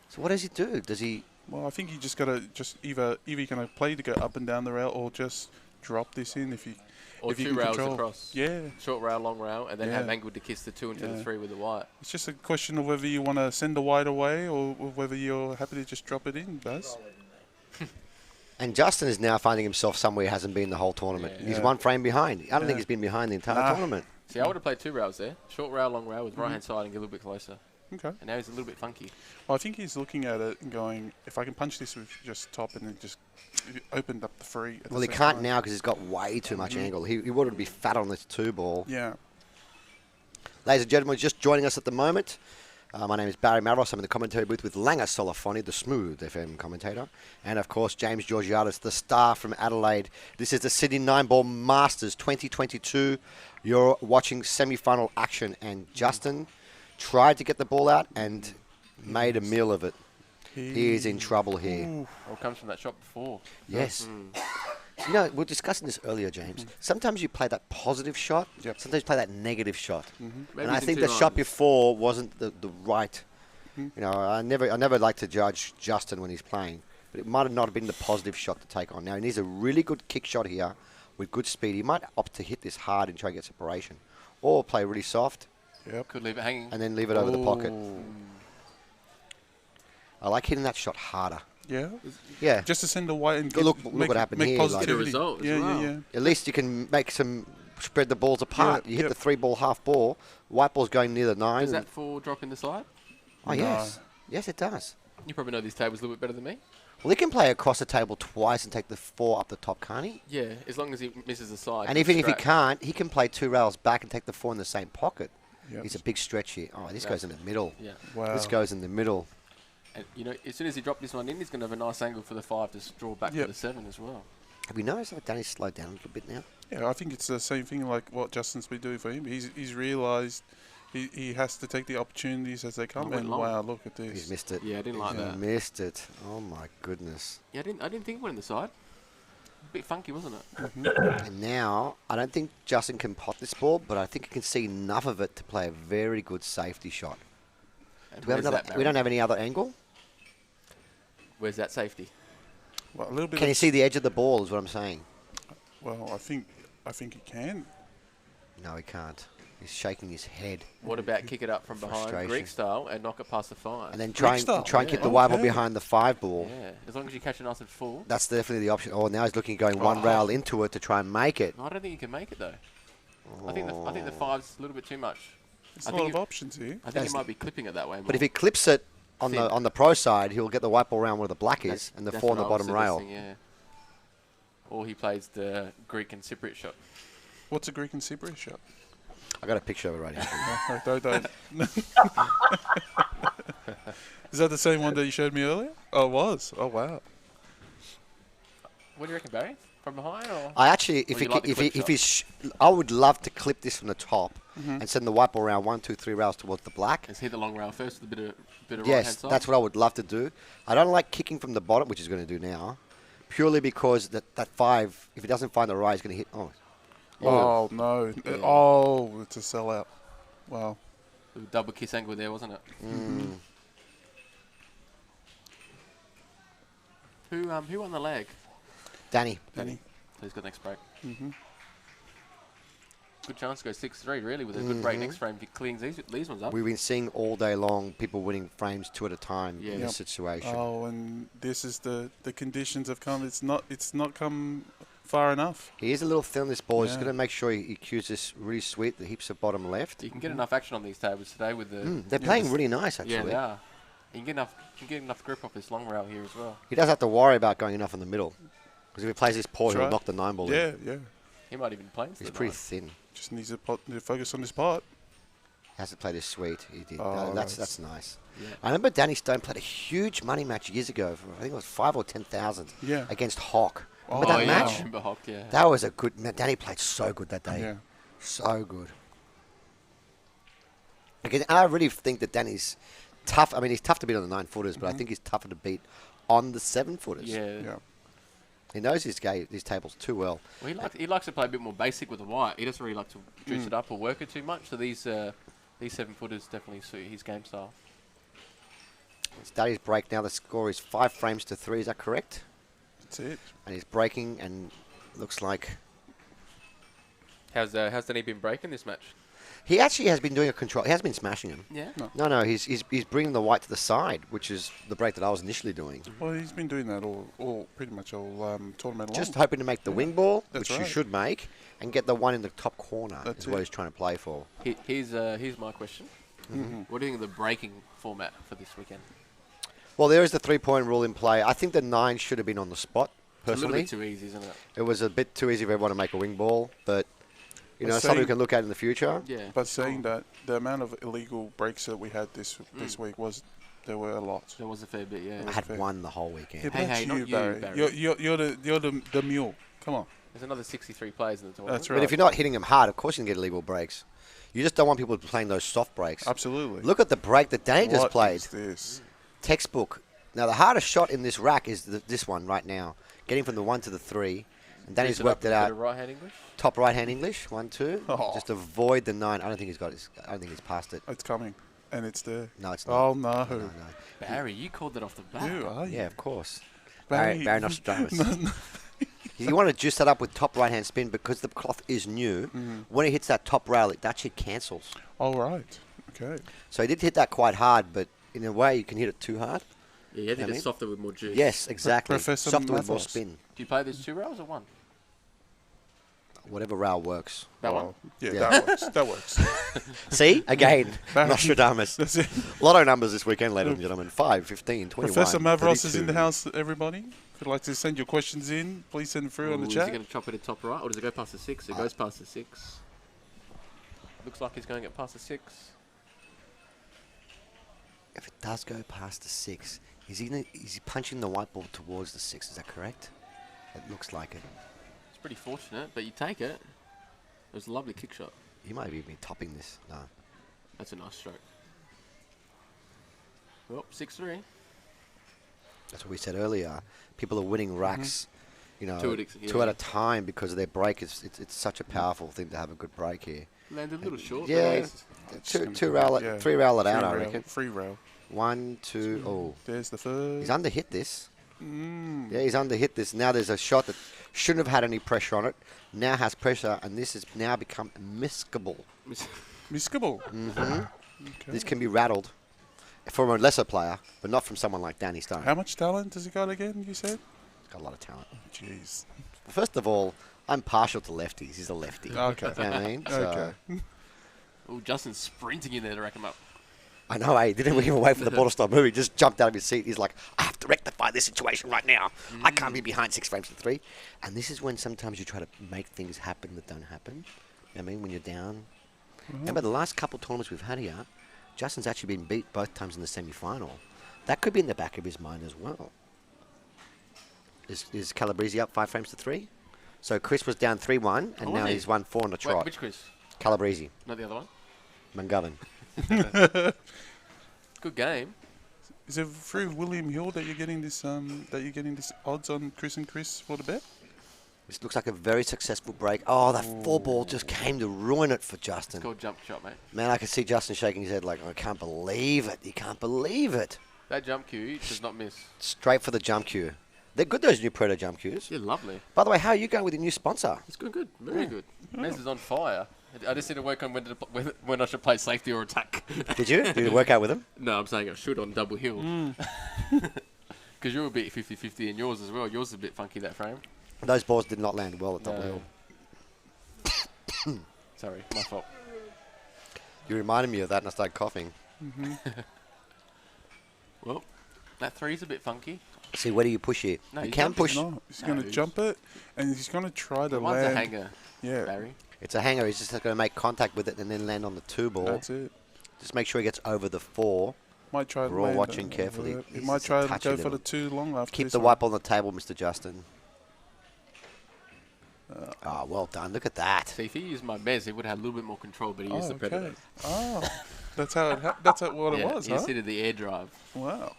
So what does he do? Does he? Well, I think you just gotta either you're gonna play to go up and down the rail, or just drop this in if you Or if you two can rails control. across. Yeah, Short rail, long rail, and then have Yeah. angled to kiss the 2 into the Yeah. 3 with the white. it's just a question of whether you want to send the wide away or whether you're happy to just drop it in, Baz. And Justin is now finding himself somewhere he hasn't been the whole tournament. Yeah. He's Yeah. 1 frame behind. I don't think Yeah. he's been behind the entire Nah. tournament. See, I would have played 2 rails there. Short rail, long rail with right hand side and get a little bit closer. Okay. And now he's a little bit funky. Well, I think he's looking at it and going, if I can punch this with just top and then just opened up the free. At Well, the he same can't time. now because he's got way too much angle. He wanted to be fat on this 2 ball. Yeah. Ladies and gentlemen, just joining us at the moment. My name is Barry Maros. I'm in the commentary booth with Langer Solafoni, the smooth FM commentator. And, of course, James Georgiadis, the star from Adelaide. This is the Sydney 9-Ball Masters 2022. You're watching semi-final action. And Justin tried to get the ball out and made a meal of it. He is in trouble here. All comes from that shot before. Yes. You know, we were discussing this earlier, James. Sometimes you play that positive shot. Yep. Sometimes you play that negative shot. Maybe And I he's in think two the shot lines. before wasn't the right. You know, I never like to judge Justin when he's playing, but it might have not been the positive shot to take on. Now he needs a really good kick shot here with good speed. He might opt to hit this hard and try and get separation, or play really soft Yep. Could leave it hanging. and then leave it over the pocket. Ooh. I like hitting that shot harder. Yeah. Yeah. Just to send the white and Look what happened make here, like- positivity. Get a result as yeah, well. yeah, At least you can make some spread the balls apart. Yeah, You hit yep. the 3-ball half ball. White ball's going near the 9. Is that for dropping the side? Oh yes, yes it does. You probably know these tables a little bit better than me. Well, he can play across the table twice and take the 4 up the top, can't he? Yeah, as long as he misses the side. And he'll even if he scratch. can't, he can play 2 rails back and take the 4 in the same pocket. Yep. He's a big stretch here. Oh, this goes in the middle. Yeah. Wow. This goes in the middle. And, you know, as soon as he dropped this one in, he's going to have a nice angle for the 5 to draw back Yep. to the 7 as well. Have you noticed that Danny's slowed down a little bit now? Yeah, I think it's the same thing like what Justin's been doing for him. He's realised he has to take the opportunities as they come. went And long. wow, look at He's this. missed it. Yeah, I didn't like He that. missed it. Oh my goodness. Yeah, I didn't think it went in the side. A bit funky, wasn't it? And now, I don't think Justin can pot this ball, but I think he can see enough of it to play a very good safety shot. And Do we, have where's another, that, we don't Barry? have any other angle? Where's that safety? Well, a little bit. Can of you see the edge of the ball is what I'm saying. Well, I think he can. No, he can't. He's shaking his head. What about kick it up from behind, Frustration. Greek style, and knock it past the 5? And then Greek style, try and yeah. keep the white ball Okay. behind the 5 ball. yeah, as long as you catch it nice and full. That's definitely the option. Oh, now he's looking going one rail into it to try and make it. I don't think you can make it though. I think the 5's a little bit too much. There's I a lot think of options here. I think That's- he might be clipping it that way. But if more. he clips it on Thin. the pro side, he'll get the white ball round where the black That's- is and the that's 4 on what the I was bottom rail. suggesting, Yeah. Or he plays the Greek and Cypriot shot. What's a Greek and Cypriot shot? I got a picture of it right here. No, don't. Is that the same one that you showed me earlier? Oh, it was. Oh, wow. What do you reckon, Barry? From behind or? I actually, if Or he, you like the if he, clip if he's, I would love to clip this from the top Mm-hmm. and send the white ball around 1, 2, 3 rails towards the black. Let's hit the long rail first with a bit of right hand Yes, side. that's what I would love to do. I don't like kicking from the bottom, which he's going to do now, purely because that 5, if he doesn't find the right, he's going to hit. Oh, no. Yeah. Oh, it's a sellout. Wow. A double kiss angle there, wasn't it? Who won the leg? Danny. Danny. Who's got next break? Mm-hmm. Good chance to go 6-3, really, with a good break next frame if he cleans these ones up. We've been seeing all day long people winning frames 2 at a time Yeah. in Yep. this situation. Oh, and this is the conditions have come. It's not come far enough. He is a little thin on this ball. He's Yeah. going to make sure he cues this really sweet, the hips of bottom left. You can get enough action on these tables today with the... They're playing really nice, actually. Yeah, they are. You can get enough grip off this long rail here as well. He does have to worry about going enough in the middle. Because if he plays this poor, That's he'll right. knock the 9 ball Yeah, in. yeah. He might even play instead He's of pretty nine. thin. Just needs to focus on his part. He has to play this sweet. He did. Oh, That's nice. nice. Yeah. I remember Danny Stone played a huge money match years ago. For, I think it was 5 or 10,000 Yeah. against Hawk. Oh, Remember that yeah. match? Remember Hawk, yeah. That was a good match. Danny played so good that day. Yeah. So good. Again, I really think that Danny's tough. I mean, he's tough to beat on the 9-footers, but I think he's tougher to beat on the 7-footers. Yeah. Yeah. He knows his tables too well. Well, he likes to play a bit more basic with the white. He doesn't really like to juice it up or work it too much. So these 7-footers definitely suit his game style. It's Danny's break now. The score is 5 frames to 3. Is that correct? That's it. And he's breaking and looks like How's Danny been breaking this match? he actually has been doing a control. He has been smashing him. Yeah. No, he's bringing the white to the side, which is the break that I was initially doing. Well, he's been doing that all pretty much all tournament long. Just hoping to make the wing ball, That's which you right. should make, and get the one in the top corner. That's is what it. he's trying to play for. Here's my question. What do you think of the breaking format for this weekend? Well, there is the 3-point rule in play. I think the 9 should have been on the spot. It's a little Personally, bit too easy, isn't it? it was a bit too easy for everyone to make a wing ball, but But something we saying- can look at in the future. Yeah. But saying that, the amount of illegal breaks that we had this week there were a lot. There was a fair bit, yeah. I had one the whole weekend. Yeah, but Hey, that's hey, you, not you, Barry. Barry. You're the mule. Come on. There's another 63 players in the tournament. That's But right. if you're not hitting them hard, of course you can get illegal breaks. You just don't want people playing those soft breaks. Absolutely. Look at the break that Danny just What played. is this? Textbook. Now, the hardest shot in this rack is this one right now. Getting from the 1 to the 3. And Danny's Juice worked up it with a out. bit of right-hand English. Top right-hand English. 1, 2. Oh. Just avoid the 9. I don't think I don't think he's passed it. It's coming, and it's there. No, it's not. Oh no. No. Barry, you called that off the bat. You are you? Yeah, of course. Barry- Barry Nostradamus. You want to juice that up with top right-hand spin because the cloth is new. When it hits that top rail, it actually cancels. All right. Okay. So he did hit that quite hard, but in a way you can hit it too hard. Yeah, you had to I get mean- softer with more juice. Yes, exactly. Professor Softer with more Mathos. spin. Do you play these 2 rails or 1? Whatever rail works. That Oh, one. yeah, Yeah. that works. That works. See? Again, Barry- Nostradamus. That's it. Lotto numbers this weekend, ladies and gentlemen. 5, 15, 21, Professor Mavros is in 32. the house, everybody. If you'd like to send your questions in, please send them through on the Ooh, Is chat. he going to chop it at top right, or does it go past the 6? It goes past the 6. Looks like he's going to get past the 6. If it does go past the 6, is he punching the white ball towards the 6? Is that correct? It looks like it. It's pretty fortunate, but you take it. It was a lovely kick shot. He might have even been topping this. No. That's a nice stroke. Well, 6-3. That's what we said earlier. People are winning racks, Two two at at a time because of their break. It's such a powerful thing to have a good break here. Landed a little short. Yeah, but It's two, gonna two be- rail, yeah. 3 rail it out, I Free rail, reckon. Free rail. 1, 2, oh. There's the first. He's underhit this. Mm. Yeah, he's underhit this. Now there's a shot that shouldn't have had any pressure on it. Now has pressure, and this has now become miscable. Miskable. Okay. This can be rattled from a lesser player, but not from someone like Danny Stone. How much talent has he got again, you said? Got a lot of talent. Jeez. First of all, I'm partial to lefties. He's a lefty. Okay. You know what I mean? So, Okay. Oh, Justin's sprinting in there to rack him up. I know, he didn't even wait for the ball to stop moving. He just jumped out of his seat. He's like, I have to rectify this situation right now. I can't be behind 6 frames to 3. And this is when sometimes you try to make things happen that don't happen. You know what I mean? When you're down. Remember the last couple tournaments we've had here, Justin's actually been beat both times in the semi-final. That could be in the back of his mind as well. Is Calabrese up 5 frames to 3? So Chris was down 3-1, and now he's won 4 on the trot. Wait, which Chris? Calabrese. Not the other one? McGovern. Good game. Is it through William Hill that you're getting this odds on Chris and Chris for the bet? This looks like a very successful break. Oh, that 4-ball just came to ruin it for Justin. It's called jump shot, mate. Man, I can see Justin shaking his head like, I can't believe it. He can't believe it. That jump cue does not miss. Straight for the jump cue. They're good, those new Predator jump cues. Yeah, lovely. By the way, how are you going with your new sponsor? It's good. Very good. Mez is on fire. I just need to work on when I should play safety or attack. Did you? Did you work out with him? No, I'm saying I should on double hill. Because you're a bit 50-50 and yours as well. Yours is a bit funky, that frame. Those balls did not land well at double hill. Sorry, my fault. You reminded me of that and I started coughing. Well, that 3's a bit funky. See, where do you push here? No, you you can jump it. push. No, he's going to jump it, and he's going to try to One's land. a hanger, Yeah, Barry. It's a hanger. He's just going to make contact with it and then land on the 2 ball. that's it. Just make sure he gets over the 4. Might try to We're all land watching over carefully. it. He He's might just try a to touch go of for the it. 2 long after Keep this the one. wipe on the table, Mr. Justin. Well done. Look at that. See, if he used my Mez, he would have had a little bit more control, but he used the Predator. okay. Oh, that's how it. That's what it was, he huh? just did the air drive. Wow.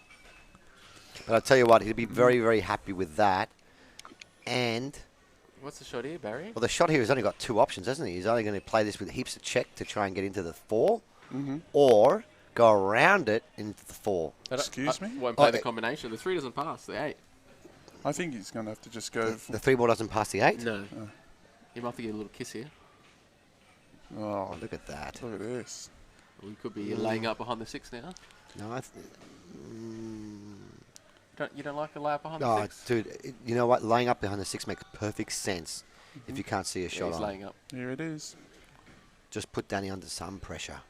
But I'll tell you what, he'll be very, very happy with that. And, What's the shot here, Barry? well, the shot here has only got 2 options, hasn't he? He's either going to play this with heaps of check to try and get into the 4, or go around it into the 4. Excuse me? Won't play Oh, the combination. The 3 doesn't pass, the 8. I think he's going to have to just go. The 3 ball doesn't pass the 8? No. He might have to get a little kiss here. Oh, Oh, look at that. look at this. We could be laying up behind the 6 now. No, You don't like to lay up behind the oh, 6? dude, you know what? Laying up behind the 6 makes perfect sense if you can't see a Yeah, shot he's on. laying up. Here it is. Just put Danny under some pressure.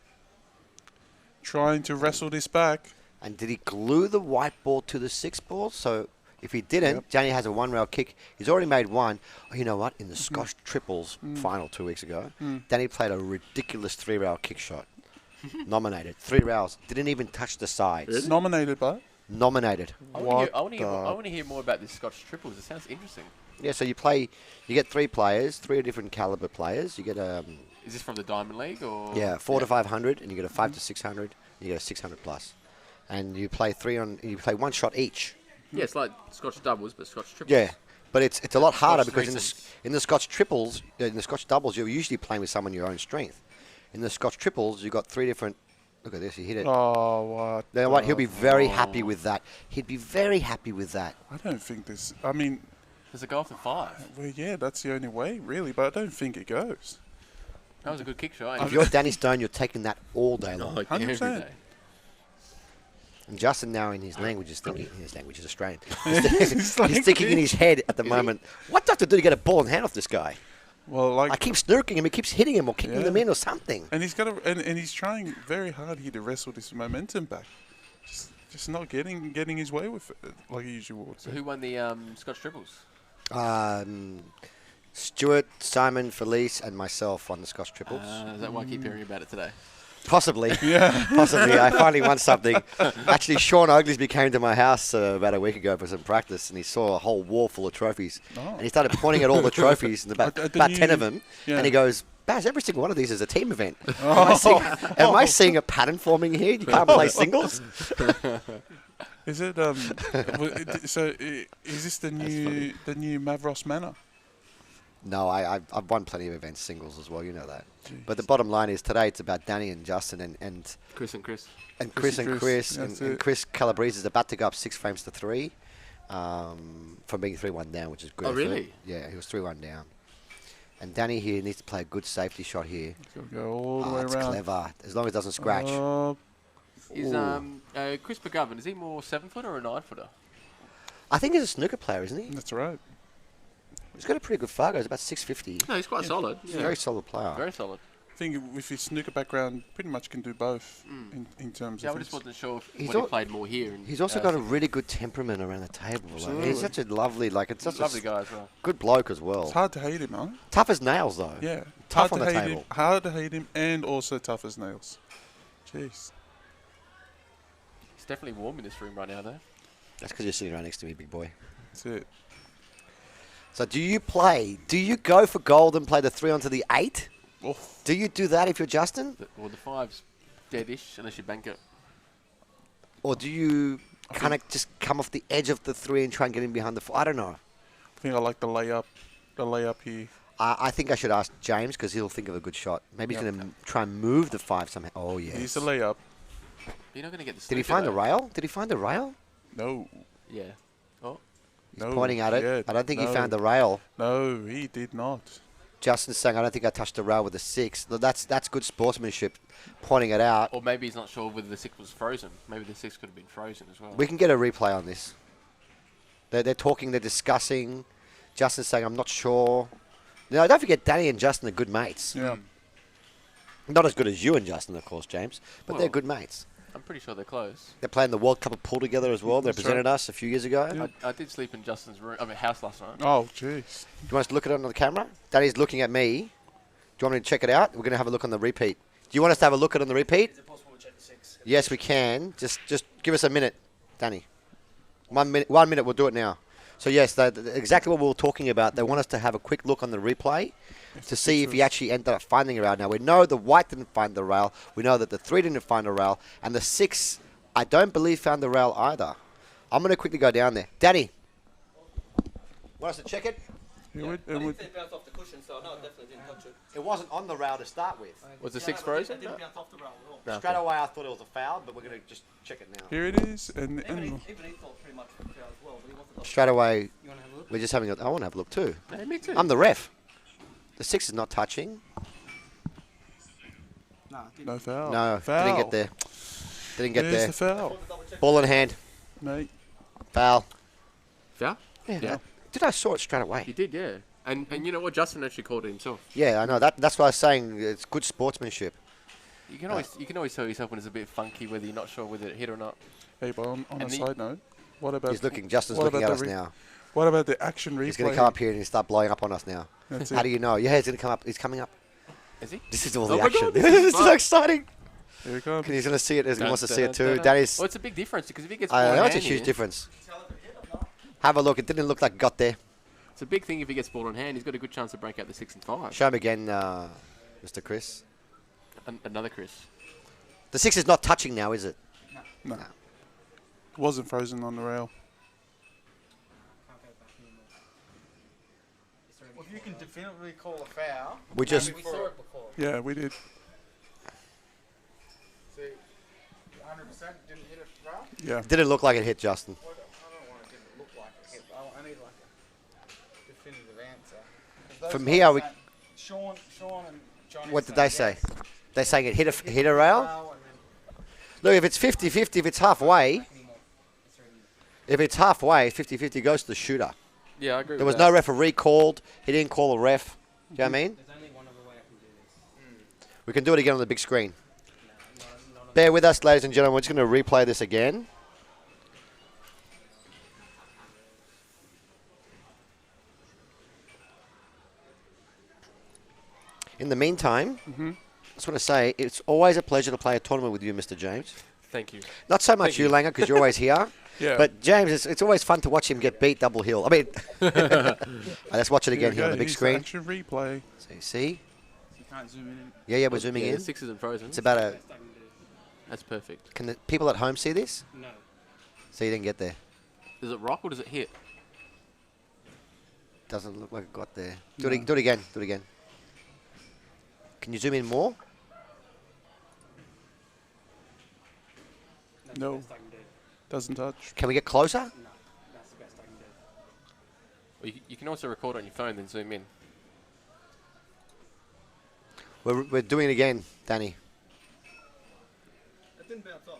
Trying to wrestle this back. And did he glue the white ball to the 6 ball? So if he didn't, Danny has a 1-rail kick. He's already made 1. Oh, you know what? In the Scotch Triples final 2 weeks ago, Danny played a ridiculous 3-rail kick shot. Nominated. 3 rails. Didn't even touch the sides. Nominated by. Nominated. I What want to hear more about this Scotch triples. It sounds interesting. Yeah, so you get 3 players, 3 different caliber players. You get Is this from the Diamond League or? 4 to 500, and you get a 5 to 600, and you get a 600 plus. And you play 1 shot each. Yeah, it's like Scotch doubles, but Scotch triples. Yeah, but it's a lot harder Scotch because threesomes. in the Scotch triples, in the Scotch doubles, you're usually playing with someone your own strength. In the Scotch triples, you've got 3 different. Look at this, he hit it. Oh, what? You know what? He'll be very happy with that. He'd be very happy with that. I don't think this. I mean, Does it go off the 5? well, yeah, that's the only way, really. But I don't think it goes. That was a good kick shot. If you're Danny Stone, you're taking that all day long. Like every 100%. day. And Justin now in his language is thinking, his language is Australian. He's He's thinking in his head at the moment, what do I have to do to get a ball and hand off this guy? Well, like, I keep snooking him, he keeps hitting him or kicking them in or something. and he's got to, and he's trying very hard here to wrestle this momentum back. Just not getting his way with it like he usually would. So who won the Scotch triples? Stuart, Simon, Felice, and myself on the Scotch triples. Is that why I keep hearing about it today? Possibly. Possibly. I finally won something. Actually, Sean Oglesby came to my house about a week ago for some practice, and he saw a whole wall full of trophies. Oh. And he started pointing at all the trophies, and about 10 of them, yeah. and he goes, Baz, every single one of these is a team event. Am I seeing a pattern forming here? You can't play singles? Is it so? Is this the new Mavros Manor? No, I've won plenty of events singles as well, you know that. But the bottom line is today it's about Danny and Justin and Chris and Chris. Chris and Chris. That's And it. Chris Calabrese is about to go up 6 frames to 3 from being 3-1 down, which is good. Oh, effort. really? Yeah, he was 3-1 down. And Danny here needs to play a good safety shot here. It's got to go all the way It's around. clever, as long as it doesn't scratch. Is Chris McGovern, is he more 7-footer or a 9-footer? I think he's a snooker player, isn't he? That's right. He's got a pretty good Fargo. He's about 650. No, he's quite solid. He's a very solid player. Very solid. I think with his snooker background, pretty much can do both in terms Yeah, of. I just wasn't sure if He's when he al- played more here. And, He's also got a really good temperament around the table. Like, Absolutely. he's such a lovely, it's such lovely a guy as well. good bloke as well. It's hard to hate him, huh? Tough as nails, though. Yeah. Tough hard on to the hate table. him. Hard to hate him, and also tough as nails. Jeez. It's definitely warm in this room right now, though. That's because you're sitting right next to me, big boy. That's it. So do you play? Do you go for gold and play the 3 onto the 8? Oof. Do you do that if you're Justin? Well, the 5's deadish unless you bank it. Or do you kind of just come off the edge of the 3 and try and get in behind the 4? I don't know. I think I like the layup here. I think I should ask James because he'll think of a good shot. Maybe he's Yep. going to try and move the 5 somehow. Oh, yes. Here's the layup. You're not going to get the Did he snooker, find the though. rail? Did he find the rail? No. Yeah. Oh, He's No, pointing at it. yeah, I don't think he no. found the rail. No, he did not. Justin's saying, I don't think I touched the rail with the 6. No, that's good sportsmanship, pointing it out. or maybe he's not sure whether the 6 was frozen. Maybe the 6 could have been frozen as well. We can get a replay on this. They're talking, they're discussing. Justin's saying, I'm not sure. Now, don't forget, Danny and Justin are good mates. Yeah. Not as good as you and Justin, of course, James, but they're Well, good mates. I'm pretty sure they're close. They're playing the World Cup of Pool together as well. They That's represented us a few years ago. Yeah. I did sleep in Justin's house last night. Oh, jeez. Do you want us to look at it on the camera? Danny's looking at me. Do you want me to check it out? We're going to have a look on the repeat. Do you want us to have a look at it on the repeat? Is it possible to check the 6? Yes, we can. Just give us a minute, Danny. 1 minute. 1 minute. We'll do it now. So yes, exactly what we were talking about. They want us to have a quick look on the replay to see if he actually ended up finding a rail. Now we know the white didn't find the rail. We know that the 3 didn't find a rail, and the 6, I don't believe, found the rail either. I'm going to quickly go down there. Danny, want us to check it? It would, I it didn't would, think it bounced off the cushion, so no, it definitely didn't touch it. It wasn't on the rail to start with. Was the 6 frozen? It didn't bounce off the rail at all. No. Straight away, I thought it was a foul, but we're going to just check it now. here it is. And Even he thought pretty much it was as well, but he wasn't. Straight away, You want to have a look? we're just having a... I want to have a look too. Yeah, me too. I'm the ref. The 6 is not touching. Nah, it didn't. no foul. No, foul. didn't get there. Didn't get There's there. the foul, Double check. Ball in hand. mate. Foul. Foul? Yeah. Did I saw it straight away? You did, yeah. And you know what? Justin actually called it himself. Yeah, I know. That's what I was saying. It's good sportsmanship. You can always tell yourself when it's a bit funky whether you're not sure whether it hit or not. Hey, but on a And the- side note, what about He's looking. Justin's what looking at about us the re- now. What about the action replay? He's going to come up here and he'll start blowing up on us now. That's How it. do you know? Yeah, he's going to come up. He's coming up. Is he? This is all Oh the my action. God, This this is is so fun. exciting. Here it comes. He's going to see it. He Dun, wants to dun, see it dun, too. dun, dun. Danny's. Well, it's a big difference because if he gets I ball know in it's a hand huge here- difference. Tell if it hit or not. Have a look. It didn't look like it got there. It's a big thing if he gets ball in hand. He's got a good chance to break out the 6 and 5. Show him again, Mr. Chris. Another Chris. The 6 is not touching now, is it? No. Wasn't frozen on the rail. Can't go back anymore. Is there any Well, if you can definitively call a foul, We just. We saw it before. Yeah, we did. see, 100% didn't hit a rail. Yeah. Didn't look like it hit Justin. I don't want it to look like it hit. I need like a definitive answer. 'Cause those From guys here, we- saying- Sean and Johnny. What did they say? They're saying it hit a rail? And then Look, if it's 50-50, if it's halfway, Anymore. Is there any? if it's halfway, 50-50 goes to the shooter. Yeah, I agree There with was that. no referee called. He didn't call a ref. Do you know what I mean? There's only one other way I can do this. We can do it again on the big screen. No, not on Bear with us, ladies and gentlemen. We're just going to replay this again. In the meantime, I just want to say it's always a pleasure to play a tournament with you, Mr. James. Thank you. Not so much Thank you, you. Langer, because you're always here. Yeah. But James, it's always fun to watch him get beat double hill. I mean, let's watch it again here on the big Here's screen. action replay. See? you can't zoom in. Yeah, we're zooming Yeah, in. the 6 isn't frozen. It's about a. best I can do. That's perfect. Can the people at home see this? No. So you didn't get there. Does it rock or does it hit? Doesn't look like it got there. Do it again. Do it again. Can you zoom in more? That's No. the best I can do. Doesn't touch. Can we get closer? No, that's the best I can do. Well, you can also record on your phone then zoom in. We're doing it again, Danny. It didn't bounce off.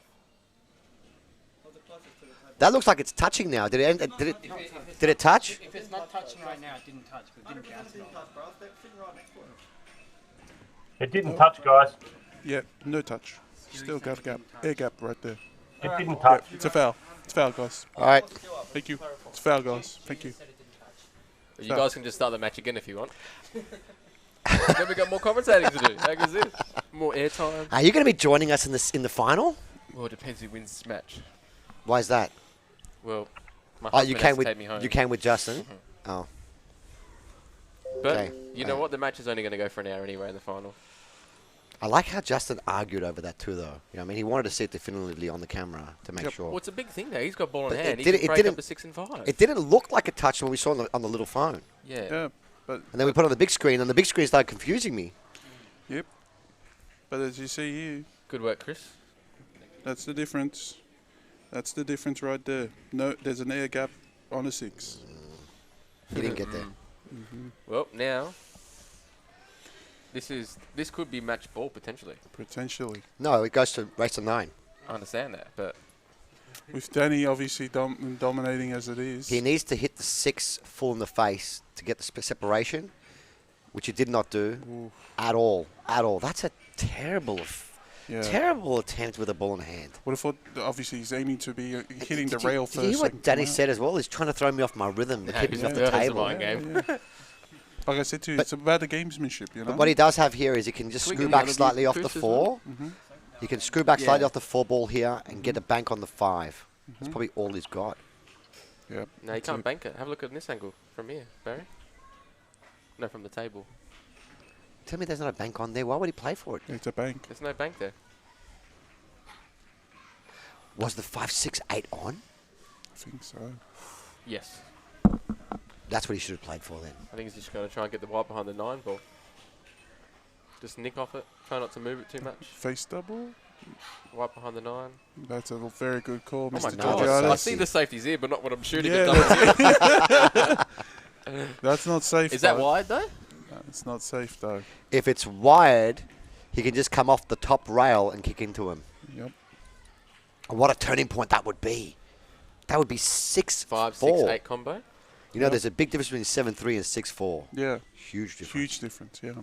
Was it closest to the table? That looks like it's touching now. Did it touch? If it's not touching right now, it didn't touch, but it didn't bounce at all. touch, bro. It's sitting right next to it. It didn't touch, guys. Yeah, no touch. Still got a gap. Air gap right there. It didn't Yeah, touch. it's a foul. It's a foul, guys. All right. Thank you. It's a foul, guys. Thank you. Said it didn't touch. You So- guys can just start the match again if you want. Then we got more commentating to do. How good is this? More airtime. Are you going to be joining us in the final? Well, it depends who wins this match. Why is that? Well, my Oh, husband you has came to with take me home. Justin. Oh, But Okay. you know what? The match is only going to go for an hour anyway in the final. I like how Justin argued over that too, though. You know, I mean, he wanted to see it definitively on the camera to make sure. Well, it's a big thing there. He's got ball in But hand. it He did- can it break didn't- up to 6 and 5. It didn't look like a touch when we saw it on the little phone. Yeah. Yeah, but And then we put it on the big screen, and the big screen started confusing me. yep. But as you see here, Good work, Chris. that's the difference. That's the difference right there. No, there's an air gap on a 6. He didn't get there. Well, now this could be match ball potentially. Potentially. No, it goes to race to 9. I understand that, but With Danny obviously dominating as it is. He needs to hit the 6 full in the face to get the separation, which he did not do Oof. at all. At all. That's a terrible attempt with a ball in hand. Would have thought, obviously, he's aiming to be hitting the Did you- rail did first. you hear what and Danny come out. said as well? He's trying to throw me off my rhythm to Yeah, keep me he's off a the nervous table. mind game. Like I said to you, But- it's about the gamesmanship, you know. But what he does have here is he can just Can we screw get back one of slightly you, off the Chris, as 4. He can screw back slightly Yeah. off the 4 ball here and get a bank on the 5. That's probably all he's got. Yep. no, you can't bank it. Have a look at this angle from here, Barry. No, from the table. Tell me there's not a bank on there. Why would he play for it? It's a bank. There's no bank there. Was the 5, 6, 8 on? I think so. Yes. That's what he should have played for then. I think he's just going to try and get the white behind the 9 ball. Just nick off it. Try not to move it too much. Face double. White behind the 9. That's a very good call, Oh my Mr. God. Georgiades. I see the safety's here, but not when I'm shooting Yeah. it. That's not safe. Is that though. wide though? No, it's not safe though. If it's wired, he can just come off the top rail and kick into him. Yep. And what a turning point that would be. That would be 6, 5, 4. 6, 8 combo. You know, there's a big difference between 7-3 and 6-4. Yeah. Huge difference. Huge difference. Yeah.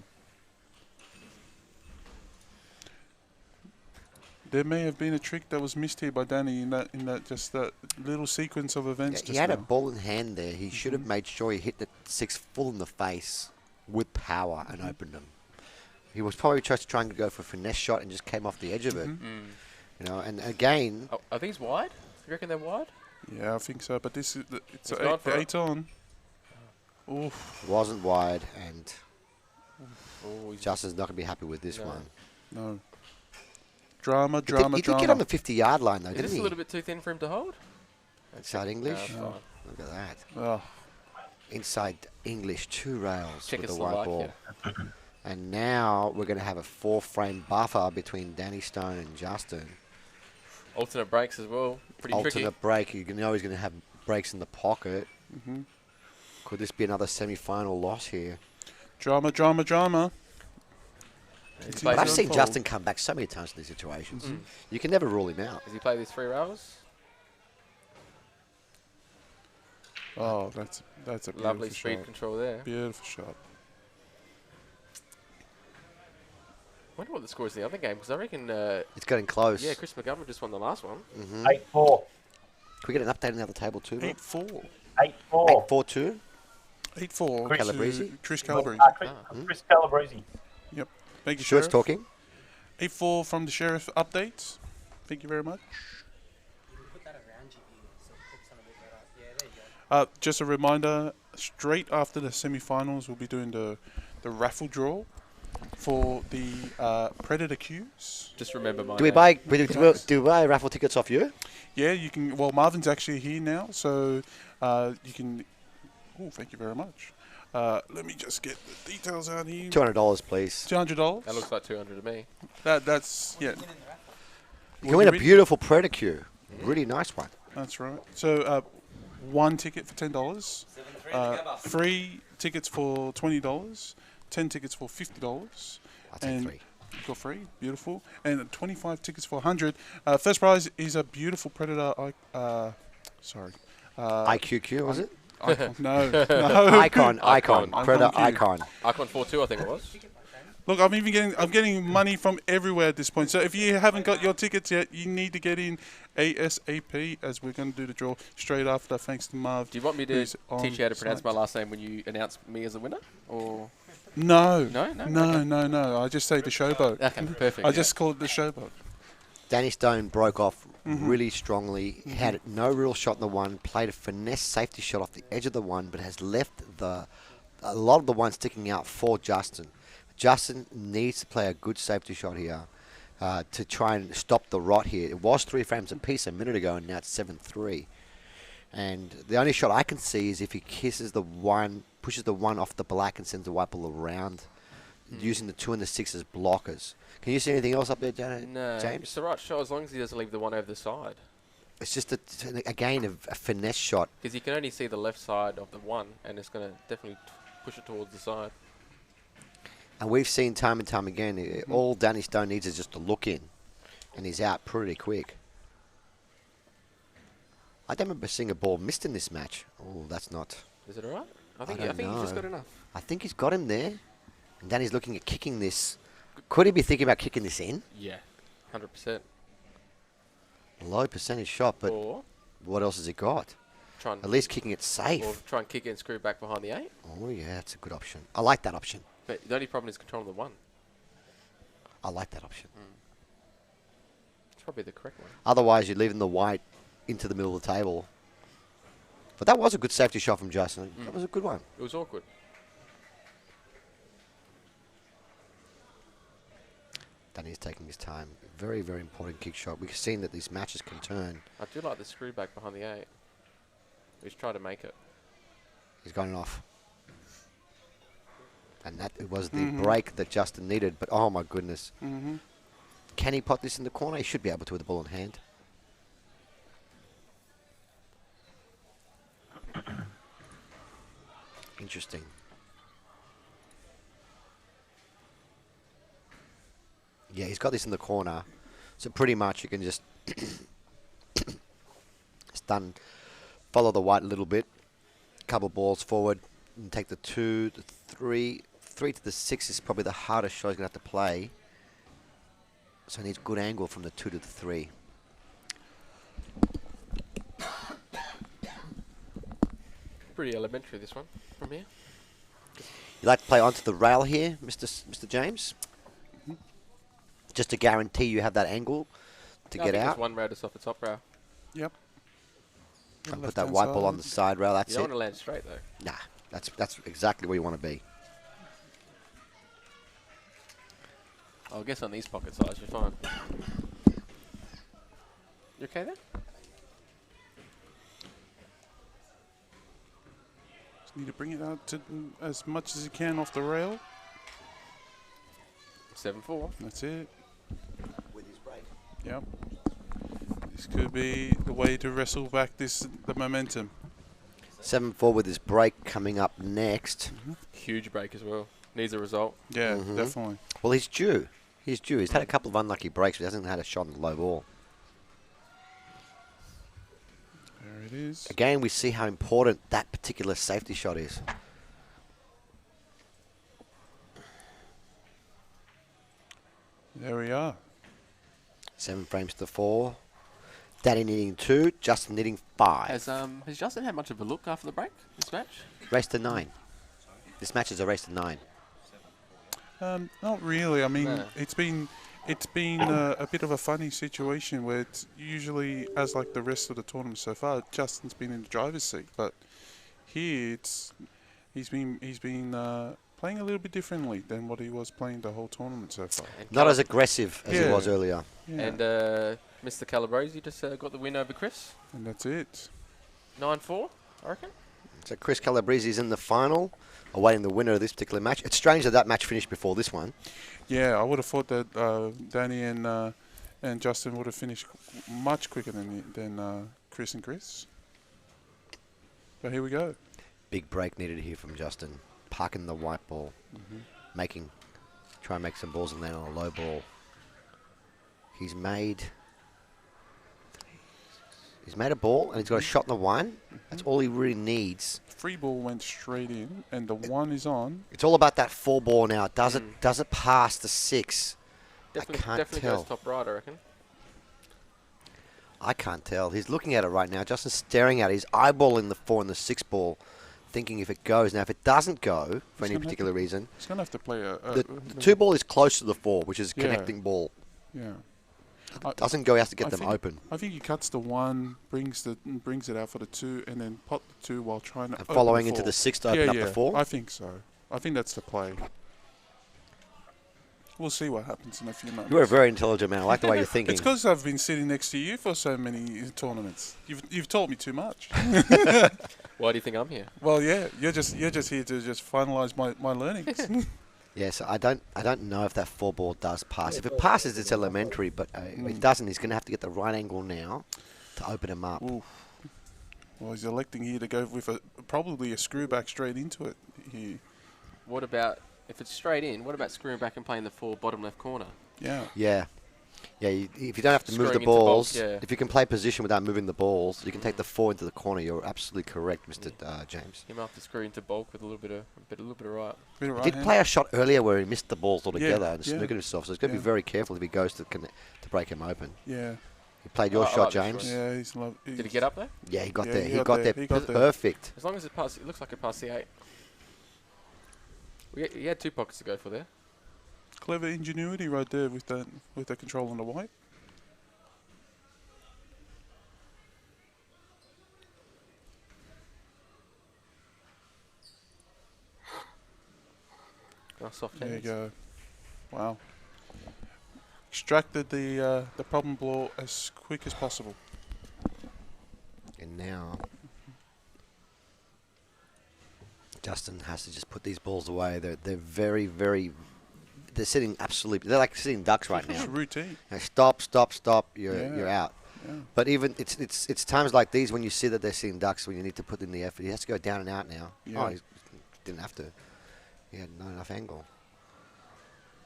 There may have been a trick that was missed here by Danny in that just that little sequence of events. Yeah, just he had a now. ball in hand there. He should have made sure he hit the 6 full in the face with power and opened him. He was probably just trying to go for a finesse shot and just came off the edge of it. You know, and again, Oh, are these wide? You reckon they're wide? Yeah, I think so. But this is it's He's a gone for it. 8 on. Oof. wasn't wide, and Oh, he's Justin's not going to be happy with this No. one. No. Drama, He did, drama, he did drama. get on the 50-yard line, though, Is didn't this he? a little bit too thin for him to hold? Inside English? No, Look at that. Oh, Inside English, 2 rails with the Czechoslovakia. white ball. And now we're going to have a 4-frame buffer between Danny Stone and Justin. Alternate breaks as well. Pretty tricky. Alternate break. You know he's going to have breaks in the pocket. Could this be another semi-final loss here? drama, drama, drama. Has It's he played But I've his this- seen own fault. Justin come back so many times in these situations. You can never rule him out. Has he played these 3 rails? Oh, that's a beautiful Lovely speed shot. control there. Beautiful shot. Wonder what the score is in the other game, because I reckon, It's getting close. yeah, Chris McGovern just won the last one. 8-4. Can we get an update on the other table too? 8-4. 8-4. 8-4-2. 8-4 Chris- to Calabrese? Chris Calabrese. Chris Calabrese. Yep. Thank you, Stuart's Sheriff. talking. 8-4 from the Sheriff updates. Thank you very much. You can put that around your ear so it picks on a bit better. Yeah, there you go. Just a reminder, straight after the semi-finals, we'll be doing the raffle draw for the Predator Qs. Just remember my Do we name. buy raffle tickets off you? Yeah, you can. Well, Marvin's actually here now, so you can. Oh, thank you very much. Let me just get the details out here. $200, please. $200. That looks like 200 to me. That's yeah. You can win a beautiful Predacure. Really nice one. That's right. So one ticket for $10. 3 tickets for $20. 10 tickets for $50. I'll take And 3. got free, beautiful, and 25 tickets for 100. First prize is a beautiful Predator. IQQ, was it? Icon. No. Icon. Icon. Predator Q. Icon. Icon 4-2, I think it was. Look, I'm getting money from everywhere at this point. So if you haven't got your tickets yet, you need to get in ASAP, as we're going to do the draw straight after. Thanks to Marv. Do you want me to who's teach you how to pronounce my on last name when you announce me as a winner? Or site. No. No? No? No. I just say the showboat. Okay, perfect. I yeah. just call it the showboat. Danny Stone broke off really strongly. He had no real shot in the one, played a finesse safety shot off the edge of the one, but has left the a lot of the ones sticking out for Justin. Justin needs to play a good safety shot here to try and stop the rot here. It was 3 frames apiece a minute ago, and now it's 7-3. And the only shot I can see is if he pushes the one off the black and sends the white ball around, using the 2 and the 6 as blockers. Can you see anything else up there, No, James? it's the right shot as long as he doesn't leave the one over the side. It's just, again, a finesse shot. Because you can only see the left side of the one, and it's going to definitely push it towards the side. And we've seen time and time again, all Danny Stone needs is just to look in, and he's out pretty quick. I don't remember seeing a ball missed in this match. Oh, that's not... Is it alright? I think don't he's just know. got enough. I think he's got him there. And Danny's looking at kicking this. Could he be thinking about kicking this in? Yeah, 100%. Low percentage shot, but Or what else has he got? try and, At least kicking it safe. or try and kick it and screw it back behind the 8. Oh, yeah, that's a good option. I like that option. But the only problem is controlling the 1. I like that option. It's probably the correct one. Otherwise, you're leaving the white into the middle of the table. But that was a good safety shot from Justin. That was a good one. It was awkward. Danny's taking his time. Very, very important kick shot. We've seen that these matches can turn. I do like the screw back behind the 8. He's trying to make it. He's going off. And that it was the break that Justin needed. But, oh, my goodness. Can he pot this in the corner? He should be able to with the ball in hand. Interesting. Yeah, he's got this in the corner. So pretty much you can just follow the white a little bit. Couple balls forward and take the 2, the 3. 3 to the 6 is probably the hardest shot he's going to have to play. So he needs good angle from the 2 to the 3. Pretty elementary, this one, from here. You like to play onto the rail here, Mr. James? Just to guarantee you have that angle to I get think out. Just one rail just off the top rail. Yep. And put that white ball on the side rail. That's You don't it. want to land straight, though. Nah, that's exactly where you want to be. I guess on these pocket size, you're fine. You okay there? Just need to bring it out to as much as you can off the rail. 7-4. That's it. With his break. Yep. This could be the way to wrestle back the momentum. 7-4 with his break coming up next. Huge break as well. Needs a result. Yeah, definitely. Well, he's due. He's due. He's had a couple of unlucky breaks, but he hasn't had a shot on the low ball. There it is. Again, we see how important that particular safety shot is. There we are. 7 frames to 4. Danny needing 2. Justin needing 5. Has Justin had much of a look after the break, this match? Race to 9. This match is a race to 9. Not really. I mean, No. it's been a bit of a funny situation where it's usually, as like the rest of the tournament so far, Justin's been in the driver's seat, but here he's been playing a little bit differently than what he was playing the whole tournament so far. And Not as aggressive as he Yeah. was earlier. Yeah. And Mr. Calabrese just got the win over Chris. And that's it. 9-4, I reckon. So Chris Calabrese is in the final, awaiting the winner of this particular match. It's strange that that match finished before this one. Yeah, I would have thought that Danny and Justin would have finished much quicker than Chris and Chris. But here we go. Big break needed here from Justin. Parking the white ball. Try and make some balls and land on a low ball. He's made a ball and he's got a shot in the 1. That's all he really needs. Free ball went straight in, and the 1 is on. It's all about that 4 ball now. Does it pass the 6? Definitely can't tell. goes top right, I reckon. I can't tell. He's looking at it right now. Justin's staring at it. He's eyeballing the 4 and the 6 ball, thinking if it goes. Now, if it doesn't go for any particular reason, He's going to have to play the 2 ball is close to the 4, which is a Yeah. connecting ball. Yeah. Doesn't go out to get I them think- open. I think he cuts the 1, brings it out for the 2, and then pot the 2 while trying to And open following the into 4. the 6 to open up the 4. I think so. I think that's the play. We'll see what happens in a few moments. You're a very intelligent man. I like the way you're thinking. It's because I've been sitting next to you for so many tournaments. You've taught me too much. Why do you think I'm here? Well, yeah, you're just here to just finalise my learnings. Yes, I don't know if that 4 ball does pass. If it passes, it's elementary, but if it doesn't, he's going to have to get the right angle now to open him up. Ooh. Well, he's electing here to go with probably a screw back straight into it here. What about, if it's straight in, what about screwing back and playing the 4 bottom left corner? Yeah. Yeah. Yeah, if you don't have to move Screwing the into bulk, balls, yeah. if you can play position without moving the balls, you can take the 4 into the corner. You're absolutely correct, Mr. James. You might have to screw into bulk with a little bit of right. Bit of He right did hand. play a shot earlier where he missed the balls altogether and yeah. snookered himself, so he's got to Yeah. be very careful if he goes to break him open. Yeah. He played your I shot, like this James. one. Yeah, Did he get up there? Yeah, he got Yeah, there. he He got got there. there. He got there. Perfect. As long as it passed, it looks like it passed the 8. He had 2 pockets to go for there. Clever ingenuity right there with the control on the white. Oh, soft There you hands. go. Wow. Extracted the problem ball as quick as possible. And now Justin has to just put these balls away. They're very, very. They're sitting absolutely. They're like sitting ducks right It's now. a routine. Now stop, stop, stop. You're Yeah. out. Yeah. But even it's times like these when you see that they're sitting ducks when you need to put in the effort. He has to go down and out now. Yeah. Oh, he didn't have to. He had not enough angle.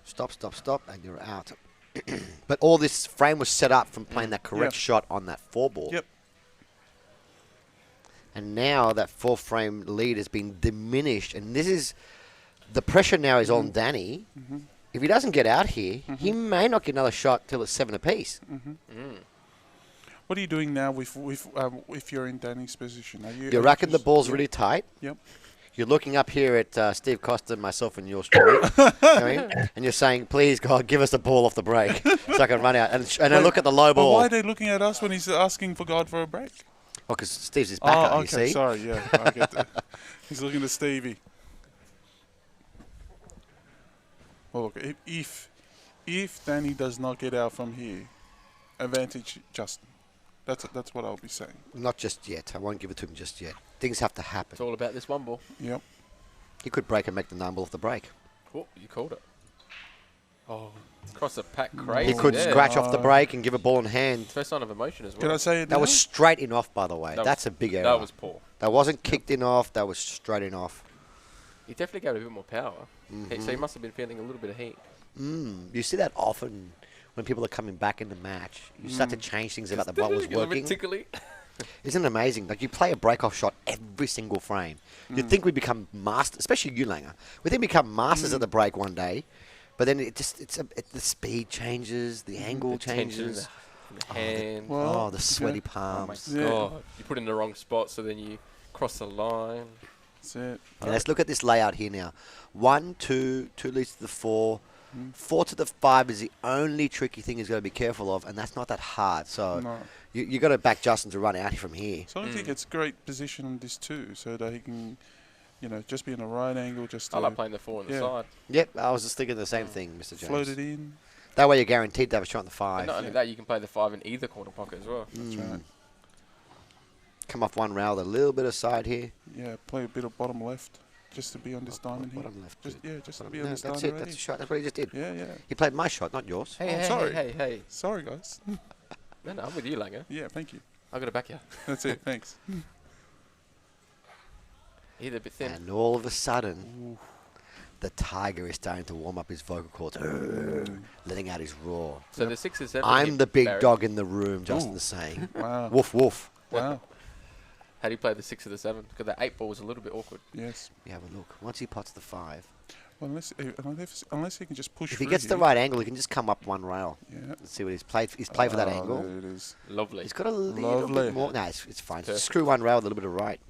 Stop, stop, stop, and you're out. But all this frame was set up from playing that correct Yeah. shot on that 4 ball. Yep. And now that 4 frame lead has been diminished, and this is the pressure now is on Danny. If he doesn't get out here, he may not get another shot till it's 7 apiece. What are you doing now if you're in Danny's position? Are You're racking the just- balls yeah. really tight. Yep. You're looking up here at Steve Costa, myself, and yours truly, you know what I mean? And you're saying, "Please, God, give us the ball off the break so I can run out." And I look at the low But ball. why are they looking at us when he's asking for God for a break? Well, because Steve's his backer, Oh, you okay. see. Sorry, yeah. I get that. He's looking at Stevie. Well, look, if Danny does not get out from here, advantage Justin. That's what I'll be saying. Not just yet. I won't give it to him just yet. Things have to happen. It's all about this 1 ball. Yep. He could break and make the 9 ball off the break. Oh, you called it. Oh, Cross the pack crazy. He could there. scratch off the break and give a ball in hand. First sign of emotion as well. can I say it That now? was straight in off, by the way. That That's was- a big error. That was poor. That wasn't kicked in off. That was straight in off. He definitely gave it a bit more power. So he must have been feeling a little bit of heat. You see that often when people are coming back in the match. You start to change things about the ball was Get a little working. bit tickly. Isn't it amazing? Like, you play a break-off shot every single frame. You'd think we become masters, especially you, Langer. We think we become masters at the break one day, but then the speed changes, the angle The tension changes. in the hand. Well, Oh, the sweaty yeah. palms. Yeah. God, you put it in the wrong spot, so then you cross the line. That's it. Okay, let's look at this layout here now. 1, 2, 2 leads to the 4. 4 to the 5 is the only tricky thing he's got to be careful of, and that's not that hard. So No. you got to back Justin to run out from here. So I think it's great position on this too, so that he can, just be in the right angle, just I to like playing the 4 on the Yeah. side. Yep, I was just thinking the same thing, Mr. James. float it in. That way you're guaranteed to have a shot on the And 5. not only that, you can play the 5 in either corner pocket as well. That's right. Come off one rail with a little bit of side here. Yeah, play a bit of bottom left, just to be on this diamond here. Bottom left. Just to be No, on this that's diamond it. already. That's a shot. That's what he just did. Yeah, yeah. He played my shot, not yours. Hey, Oh, hey, sorry. hey. Sorry, guys. No, I'm with you, Langer. Yeah, thank you. I got to back you. That's it. Thanks. Either a bit thin. And all of a sudden, the tiger is starting to warm up his vocal cords, letting out his roar. So the 6 is 7. I'm the big Barry. dog in the room, Justin's saying. Wow. Woof, woof. Wow. How do you play the 6 or the 7? Because the 8 ball was a little bit awkward. Yes. Yeah, but look, once he pots the 5, Well, unless he can just push if through he gets the here. right angle, he can just come up one rail. Yeah. Let's see what he's played. He's played for that Oh, angle. There it is. Lovely. He's got a little Lovely. bit more. No, it's fine. Perfect. Screw one rail with a little bit of right.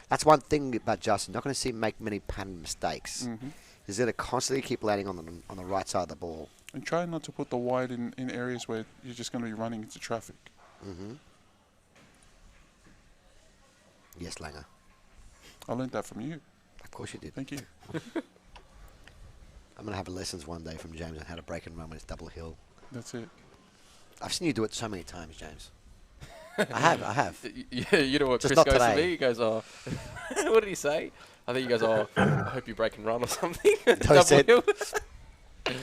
That's one thing about Justin. Not going to see him make many pattern mistakes. Mm-hmm. He's going to constantly keep landing on the right side of the ball. And try not to put the wide in areas where you're just going to be running into traffic. Mm-hmm. Yes, Langer. I learned that from you. Of course you did. Thank you. I'm going to have lessons one day from James on how to break and run when it's double hill. That's it. I've seen you do it so many times, James. I have. Yeah, you know what Just Chris not goes to today. me? He goes, oh, what did he say? I think he goes, oh, I hope you break and run or something. I said- hill.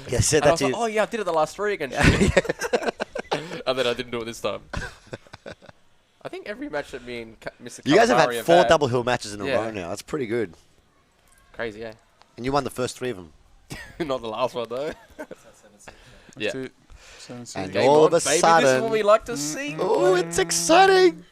Yeah, said And I that was to like, you. oh yeah, I did it the last 3 against you. And then I didn't do it this time. I think every match that me and Mr. You guys have Calamari had 4 double hill matches in a Yeah. row now. That's pretty good. Crazy, yeah. And you won the first 3 of them. Not the last one though. That's Yeah. it. 7-6. And Game all on, of a baby, sudden... this is what we like to see. Oh, it's exciting.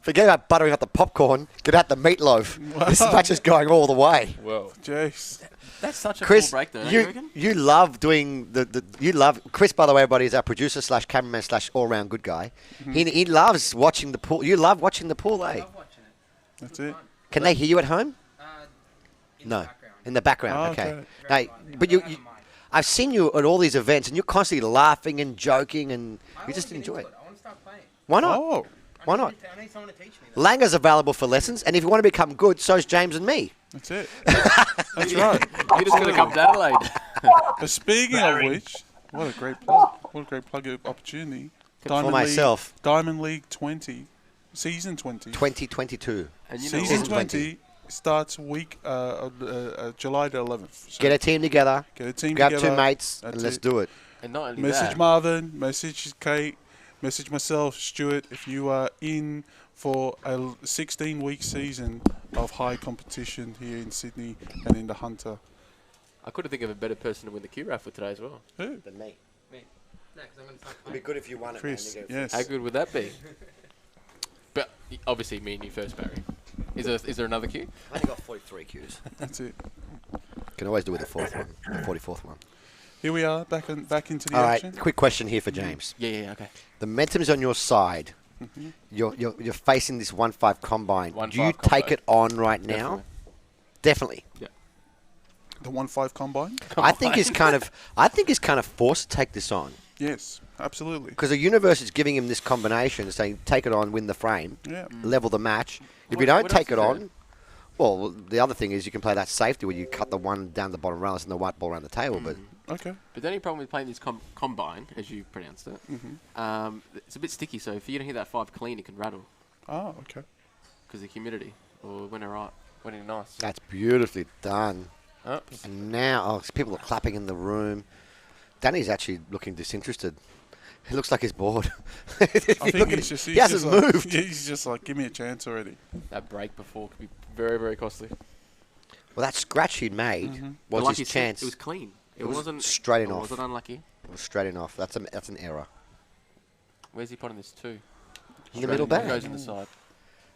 Forget about buttering up the popcorn. Get out the meatloaf. This match is going all the way. Whoa, Jace. that's such a Chris, cool break though, don't you you, reckon? you love doing you love Chris, by the way, everybody, is our producer / cameraman / all round good guy. He loves watching the pool. You love watching the pool, I eh? love watching it. That's it. Can they hear you at home? In No, the background. in the background. Oh, okay. okay. Very Now, fun. but I you, don't have a mic. I've seen you at all these events, and you're constantly laughing and joking, and I you just wanna get enjoy into it. I want to start playing. Why not? Oh, Why not? I need someone to teach me. That. Langer's available for lessons, and if you want to become good, so's James and me. that's it. That's right. You're just gonna come to Adelaide. But speaking of which, what a great plug! What a great plug opportunity. For myself, Diamond League 20, season 20. 2022. And you know, Season Season 20 starts week July the 11th. So Get a team together, get a team grab together. 2 mates, That's and let's it. do it. and not only Message that, Marvin, message Kate, message myself, Stuart, if you are in for a 16-week season of high competition here in Sydney and in the Hunter. I couldn't think of a better person to win the Q raffle today as well. Who? Than me. No, because I'm going to start It'd be playing. good if you won it, Chris, man. yes. How good would that be? But obviously, me and you first, Barry. Is there another Q? I only got 43 Qs. That's it. Can always do with the 4th one, the 44th one. Here we are, back into the All right, action. quick question here for James. Yeah, okay. The momentum's on your side. You're facing this 1-5 combine. 1-5 Do you combo. take it on right now? Definitely. Yeah. The 1-5 combine? I think he's kind of forced to take this on Yes, absolutely. because the universe is giving him this combination, saying take it on, win the frame, Yeah. level the match. If What- you don't what take else it is on, there? well, the other thing is you can play that safety where you cut the one down the bottom rail and the white ball around the table. But Okay. But the only problem with playing this combine, as you pronounced it, it's a bit sticky. So if you don't hit that 5 clean, it can rattle Oh, okay. because of the humidity or when it's nice. that's beautifully done. Oops. And now, people are clapping in the room. Danny's actually looking disinterested. He looks like he's bored. I think he hasn't like, moved. He's just like, give me a chance already. That break before could be very, very costly. Well, that scratch he'd made But was like his you said, chance. it was clean. It was wasn't straight or off. Was it unlucky? It was straight in off. That's an error. Where's he putting this to? In the middle It bag. goes in the side.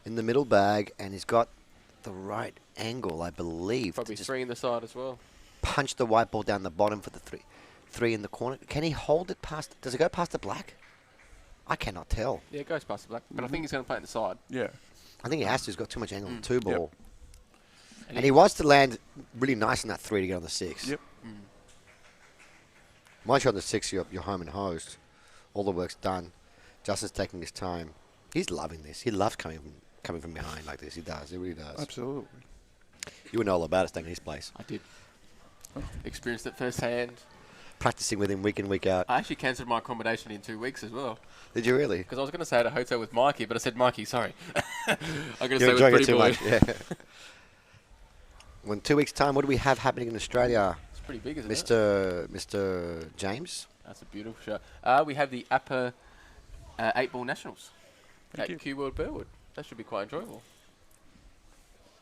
In the middle bag, and he's got the right angle, I believe, Probably to just 3 in the side as well. punch the white ball down the bottom for the three in the corner. Can he hold it past? Does it go past the black? I cannot tell. Yeah, it goes past the black. But I think he's going to play it in the side. Yeah. I think he has to. He's got too much angle on the 2 ball. And And he wants to land really nice in that 3 to get on the 6. Yep. Once you're on the 6, you're home and hosed. All the work's done. Justin's taking his time. He's loving this. He loves coming from behind like this. He does. He really does. Absolutely. You would know all about it staying in his place. I did. Experienced it firsthand. Practicing with him week in, week out. I actually cancelled my accommodation in 2 weeks as well. Did you really? Because I was going to stay at a hotel with Mikey, but I said, Mikey, sorry. I'm going to You're stay with enjoying it Pretty too Boy. much. Yeah. Well, in 2 weeks' time, what do we have happening in Australia, It's pretty big, isn't it? Mr. James? That's a beautiful show. We have the Upper 8-Ball Nationals Thank at you. Q World Burwood. That should be quite enjoyable.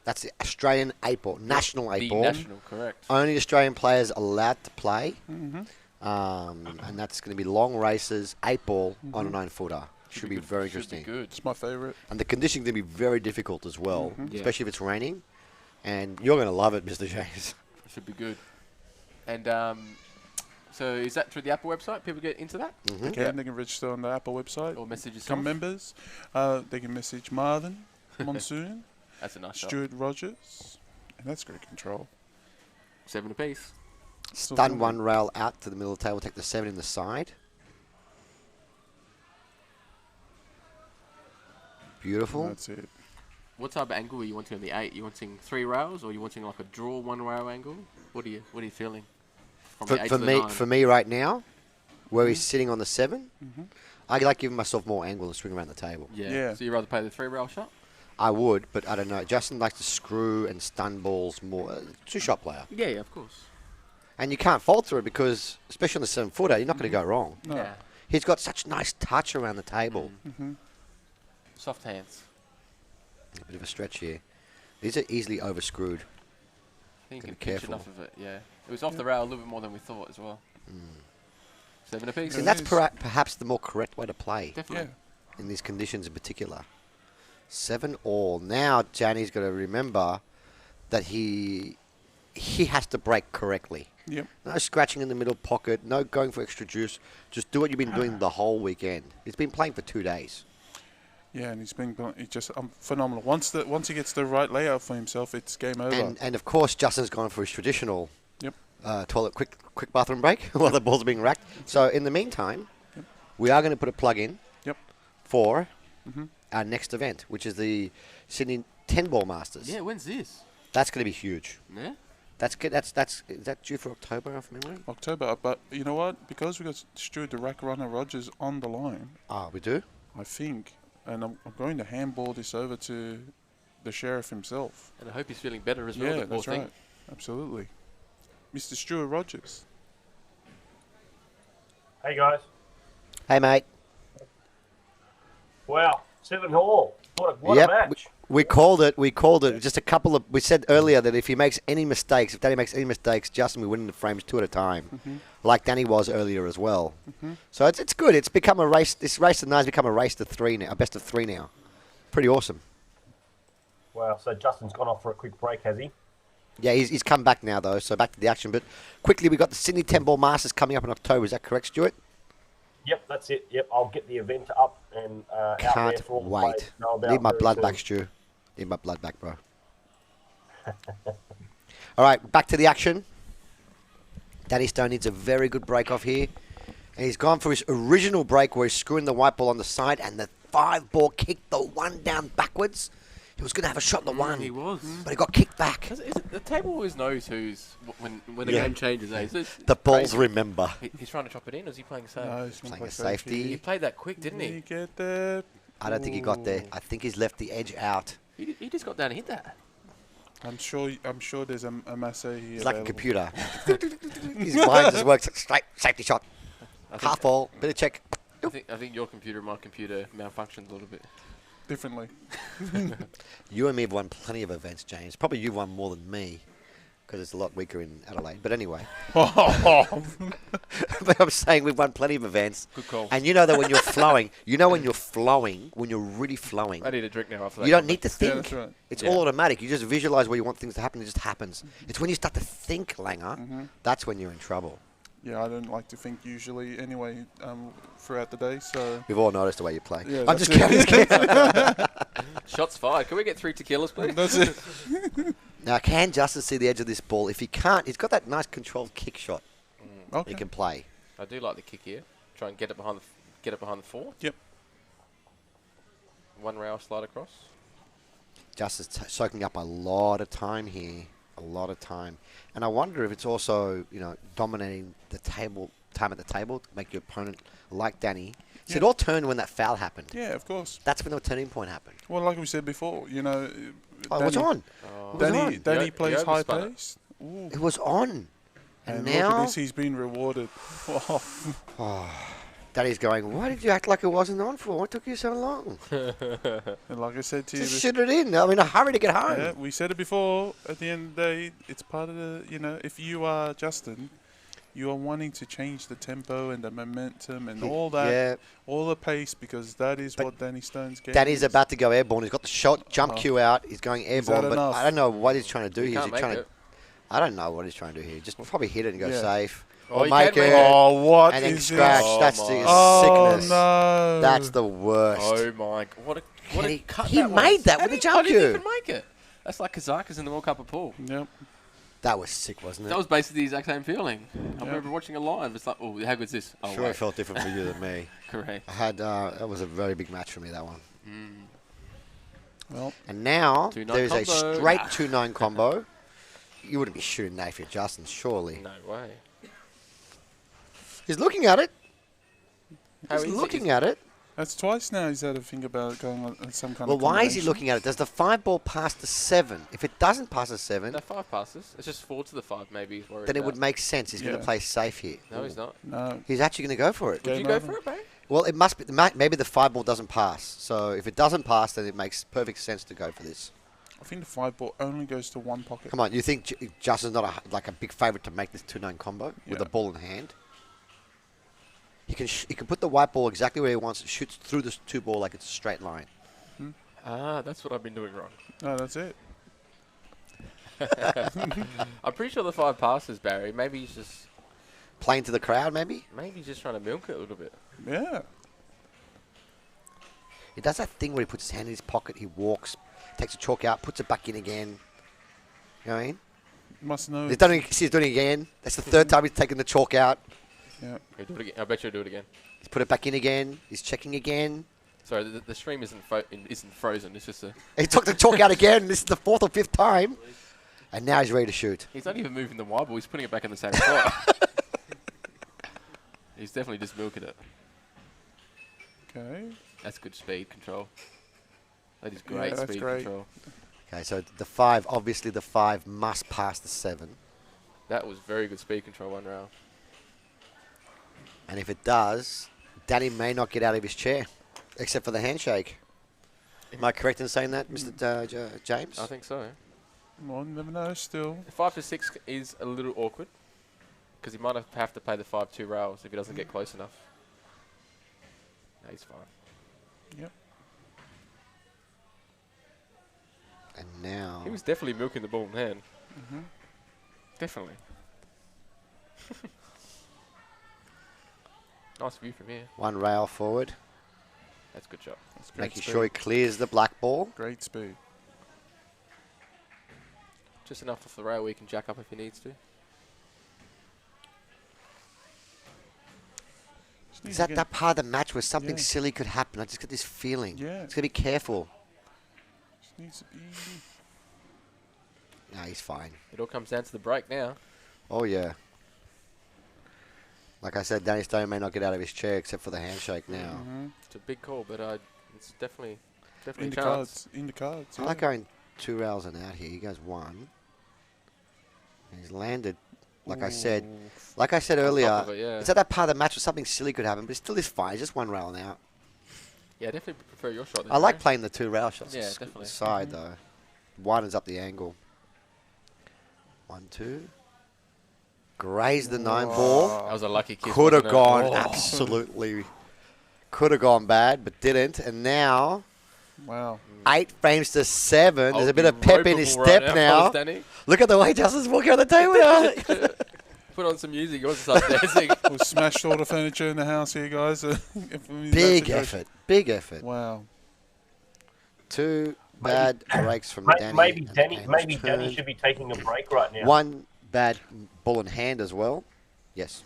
That's the Australian 8-ball, national The 8-ball. national, correct. Only Australian players allowed to play. Mm-hmm. And that's going to be long races, 8-ball on a 9-footer. Should be good. very Should be interesting. good. It's my favourite. And the conditions going to be very difficult as well, Yeah. especially if it's raining. And you're going to love it, Mr. James. Should be good. And so is that through the Apple website? People get into that? Mm-hmm. Okay, they can register on the Apple website. Or message yourself? Become members. They can message Marvin, Monsoon, That's a nice shot. Stuart Rogers, and that's great control. 7 apiece. Stun one rail out to the middle of the table. Take the 7 in the side. Beautiful. That's it. What type of angle are you wanting on the 8? You wanting 3 rails, or you wanting like a draw 1 rail angle? What are you feeling? From the 8 to the 9? For me right now, where he's sitting on the 7, I like giving myself more angle and swing around the table. Yeah. So you rather play the 3 rail shot? I would, but I don't know. Justin likes to screw and stun balls more. 2-shot player. Yeah, of course. And you can't falter it because, especially on the 7-footer, you're not going to go wrong. No. Yeah. He's got such nice touch around the table. Soft hands. A bit of a stretch here. These are easily overscrewed. I think you Gotta can be pinch careful. enough of it, yeah. It was off the rail a little bit more than we thought as well. 7 apiece. And that's perhaps the more correct way to play Definitely. in these conditions in particular. 7 all. Now, Johnny's got to remember that he has to break correctly. Yep. No scratching in the middle pocket, no going for extra juice. Just do what you've been doing the whole weekend. He's been playing for 2 days. Yeah, and he's just phenomenal. Once he gets the right layout for himself, it's game over. And of course, Justin's gone for his traditional Yep. toilet quick bathroom break while the ball's being racked. So in the meantime, we are going to put a plug in Yep. for our next event, which is the Sydney 10-ball Masters. Yeah, when's this? That's going to be huge. Yeah? That's good. Is that due for October off memory? October, but you know what? Because we got Stuart the Rack Runner Rogers on the line, Ah, we do. I think, and I'm going to handball this over to the sheriff himself. And I hope he's feeling better as well. Yeah, the poor that's thing. right. Absolutely. Mr. Stuart Rogers. Hey guys. Hey, mate. Wow, 7 all. What a match. We called it. We called it. Just a couple of. We said earlier that if he makes any mistakes, if Danny makes any mistakes, Justin will win in the frames 2 at a time, like Danny was earlier as well. So it's good. It's become a race. This race to 9 has become a race to 3 now. A best of 3 now. Pretty awesome. Wow, so Justin's gone off for a quick break, has he? Yeah, he's come back now though. So back to the action. But quickly, we got the Sydney 10-ball Masters coming up in October. Is that correct, Stuart? Yep, that's it. Yep, I'll get the event up and out there Can't for all the wait. players to know about Need my very blood soon. back, Stu. Need my blood back, bro. All right, back to the action. Danny Stone needs a very good break off here. And he's gone for his original break where he's screwing the white ball on the side and the 5-ball kicked the 1 down backwards. He was going to have a shot at the 1. He was. But he got kicked back. The table always knows when the Yeah. game changes. Eh? So it's The balls crazy. remember. He's trying to chop it in, or is he playing safe? No, he's Playing not a safety. He played that quick, didn't Did he? he get there? I don't think he got there. I think he's left the edge out. He just got down and hit that. I'm sure there's a Massey here. He's like a available. computer. His mind just works straight. Safety shot. Half ball. Bit of check. I think your computer and my computer malfunctioned a little bit. Differently. You and me have won plenty of events, James. Probably you've won more than me because it's a lot weaker in Adelaide. But anyway. But I'm saying we've won plenty of events. Good call. And you know that when you're flowing, when you're really flowing, I need a drink now after that. you don't need to think. Yeah, that's right. It's Yeah. all automatic. You just visualize where you want things to happen. It just happens. It's when you start to think, Langer, that's when you're in trouble. Yeah, I don't like to think usually anyway throughout the day, so... We've all noticed the way you play. Yeah, I'm that's just it. kidding. Shots fired. Can we get 3 tequilas, please? That's it. Now, can Justin see the edge of this ball? If he can't, he's got that nice controlled kick shot Okay. he can play. I do like the kick here. Try and get it behind the 4. Yep. 1 rail slide across. Justin's soaking up a lot of time here. A lot of time. And I wonder if it's also, dominating the time at the table to make your opponent like Danny. So Yeah. it all turned when that foul happened. Yeah, of course. That's when the turning point happened. Well, like we said before, Oh, it was on. Oh. It was Danny, on. Danny You plays high overspun it. pace. Ooh. It was on. And And now look at this, he's been rewarded. Danny's going, why did you act like it wasn't on for? What took you so long? And like I said to you, Just shoot it in. I'm in a hurry to get home. yeah, we said it before. At the end of the day, it's part of the, if you are Justin, you are wanting to change the tempo and the momentum and all that, Yeah. all the pace, because that is But what Danny Stone's game Danny's is. about to go airborne. He's got the shot jump cue out. He's going airborne, but enough? I don't know what he's trying to do He here. can't He's make trying it. I don't know what he's trying to do here. Just probably hit it and go Yeah. safe. Oh, Or he make can it. make it. Oh, what And then is scratch. this? Oh That's my. the Oh, sickness. no. That's the worst. Oh my! What Can a he- cut he that made was. that How with did a jump How did he cue. even make it? That's like Kazakas in the World Cup of pool. Yep. That was sick, wasn't it? That was basically the exact same feeling. I remember watching a live. It's like, oh, how good's this? Oh, Sure, wait. it felt different for you than me. Correct. I had that was a very big match for me, that one. Well, And now 2-9 there's a combo. straight 2-9 combo. You wouldn't be shooting that if you're Justin, surely. No way. He's looking at it. How He's easy looking is- at it. that's twice now he's had a think about it going on some kind Well, of why is he combination. looking at it? Does the 5 ball pass the 7? If it doesn't pass the 7, No, 5 passes. It's just 4 to the 5, maybe. He's worried then it about. would make sense. He's going Yeah. to play safe here. No, he's not. No. He's actually going to go for it. Would you Game go over. for it, Barry? Well, it must be. Maybe the 5 ball doesn't pass. So if it doesn't pass, then it makes perfect sense to go for this. I think the 5 ball only goes to one pocket. Come on, you think Justin's not a big favourite to make this 2-9 combo with Yeah. the ball in hand? He can put the white ball exactly where he wants it. Shoots through this 2 ball like it's a straight line. Ah, that's what I've been doing wrong. No, that's it. I'm pretty sure the 5 passes, Barry. Maybe he's just Playing to the crowd, maybe. trying to milk it a little bit. Yeah. He does that thing where he puts his hand in his pocket. He walks, takes the chalk out, puts it back in again. You know what I mean? Must know. He's doing it again. That's the 3rd time he's taken the chalk out. Yeah. He'll do it again. I bet you'll do it again. He's put it back in again. He's checking again. Sorry, the stream isn't frozen. It's just He took the chalk out again. This is the 4th or 5th time. And now he's ready to shoot. he's not even moving the white ball. He's putting it back in the same spot. He's definitely just milking it. Okay. That's good speed control. That is Yeah, great that's speed great. control. Okay, so the 5, obviously the 5 must pass the 7. That was very good speed control one round. And if it does, Danny may not get out of his chair, except for the handshake. Am I correct in saying that, Mr. James? I think so. Well, you never know still. 5 to 6 is a little awkward because he might have to play the 5-2 rails if he doesn't get close enough. No, he's fine. Yep. And now... He was definitely milking the ball in hand. Definitely. Nice view from here. 1 rail forward, That's a good shot. That's great making speed. sure he clears the black ball. Great speed. Just enough off the rail where he can jack up if he needs to. Just need Is to that get- that part of the match where something Yeah. silly could happen? I just get this feeling. Yeah. It's got to be careful. just needs to be. No, he's fine. It all comes down to the break now. Oh, yeah. Like I said, Danny Stone may not get out of his chair except for the handshake now. It's a big call, but it's definitely In a the chance. cards. In the cards. I Yeah. like going 2 rails and out here. He goes 1. And he's landed, like I said earlier. of it, yeah. It's at that part of the match where something silly could happen, but it still is fine. It's just 1 rail and out. Yeah, I definitely prefer your shot. I like playing the 2 rail shots. Yeah, to definitely. Side though, widens up the angle. 1, 2. Grazed the 9 ball. That was a lucky kiss. Could have wasn't it? gone Oh. absolutely. Could have gone bad, but didn't. And now Wow. 8 frames to 7. There's I'll a bit be of pep in his ropeable step right now. Danny. Look at the way Justin's walking on the table now. Put on some music. He wants to start dancing. We've smashed all the furniture in the house here, guys. Big effort. Big effort. Wow. 2 bad breaks from Danny. Maybe and the Danny. game's Maybe Danny turned. should be taking a break right now. 1 bad ball in hand as well. Yes.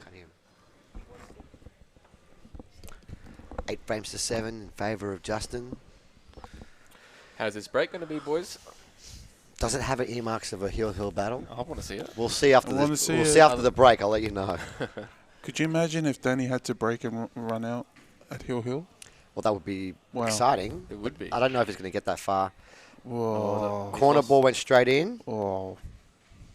Can't hear him. 8 frames to 7 in favour of Justin. How's this break going to be, boys? Does it have an earmarks of a heel battle? I want to see it. We'll see after I wanna this. see We'll it. see after the break. I'll let you know. Could you imagine if Danny had to break and run out at Hill? Well, that would be Wow. exciting. It would be. I don't know if it's going to get that far. Whoa. Corner ball went straight in. Oh.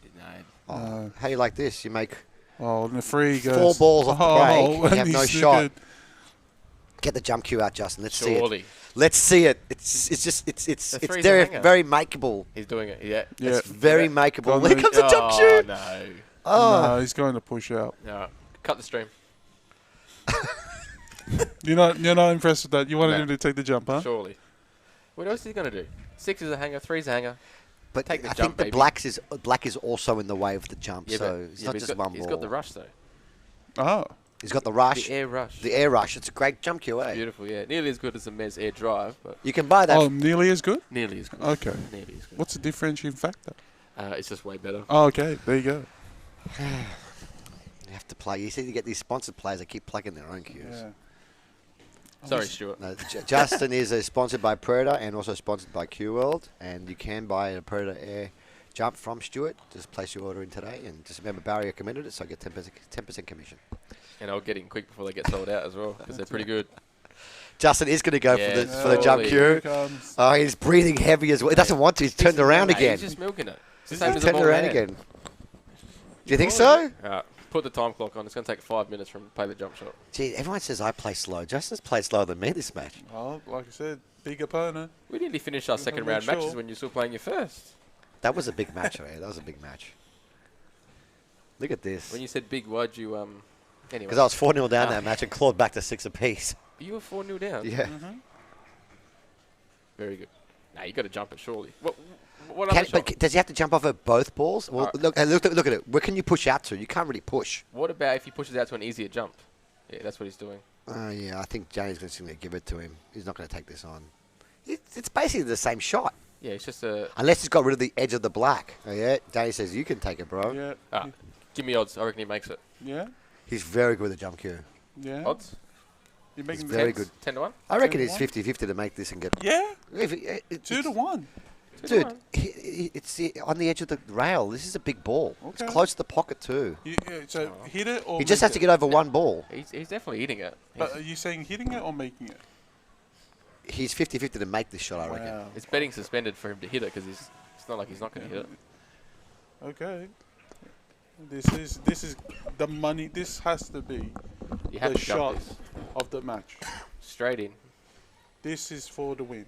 Denied. Oh, No. how do you like this? You make Oh, and the free goes. 4 balls off the break. You and have he no snookered. shot. Get the jump cue out, Justin. Let's see it. Surely. Let's see it. It's The three's a very hanger. very makeable. He's doing it. Yeah. Yeah. It's very Yeah. makeable. Go on, Here Louis. comes the jump cue. No. Oh, No, he's going to push out. No. Cut the stream. You're not impressed with that. You wanted No. him to take the jump, huh? Surely. What else is he going to do? 6 is a hanger. 3 is a hanger. But Take the I jump, think the baby. black is also in the way of the jump, so it's not but just one ball. he's got the rush, though. Oh. He's got the rush. The air rush. The air rush. It's a great jump QA. Beautiful, yeah. Nearly as good as the Mez air drive, but You can buy that. Oh, nearly as good? nearly as good. Okay. Nearly as good. What's the differentiating factor? It's just way better. Oh, okay. There you go. You have to play. You see, you get these sponsored players that keep plugging their own cues. Yeah. Sorry, Stuart. No, Justin is sponsored by Predator and also sponsored by Q World, and you can buy a Predator Air jump from Stuart. Just place your order in today, and just remember Barry recommended it, so I get 10% commission. And I'll get in quick before they get sold out as well, because they're pretty good. Justin is going to go Yeah, for the jump surely. Here cue. it comes. Oh, he's breathing heavy as well. He doesn't want to. He's turned around Nah, again. He's just milking it. It's the He's same as a Turned ball around man. again. Do you think so? Put the time clock on. It's going to take 5 minutes from play the jump shot. Gee, everyone says I play slow. Justin's played slower than me this match. Oh, like I said, big opponent. We nearly finished our We'll second make round matches sure. when you're still playing your first. That was a big match, man. That was a big match. Look at this. When you said big, why'd you anyway? Because I was 4-0 down Ah. that match and clawed back to 6 apiece. You were 4-0 down. Yeah. Very good. Nah, you got to jump it surely. What Can, other shot? but does he have to jump off of both balls? Well, Alright. look at it. Where can you push out to? You can't really push. What about if he pushes out to an easier jump? Yeah, that's what he's doing. Yeah, I think James is going to give it to him. He's not going to take this on. It's basically the same shot. Yeah, it's just a. Unless he's got rid of the edge of the black. Oh, yeah, Danny says, you can take it, bro. Yeah. Give me odds. I reckon he makes it. Yeah. He's very good with the jump cue. Yeah. Odds? You're making very the good. 10 to 1? I reckon 10 it's to 1? 50-50 to make this and get... Yeah. It's 2 to 1. Dude, it's on the edge of the rail. This is a big ball. Okay. It's close to the pocket, too. So hit it or He just has to get over one ball. He's definitely eating it. But are you saying hitting it or making it? He's 50-50 to make this shot, I reckon. Wow. It's betting suspended for him to hit it because it's not like he's not going to hit it. Okay. This is the money. This has to be You have the to jump shot this. of the match. Straight in. This is for the win.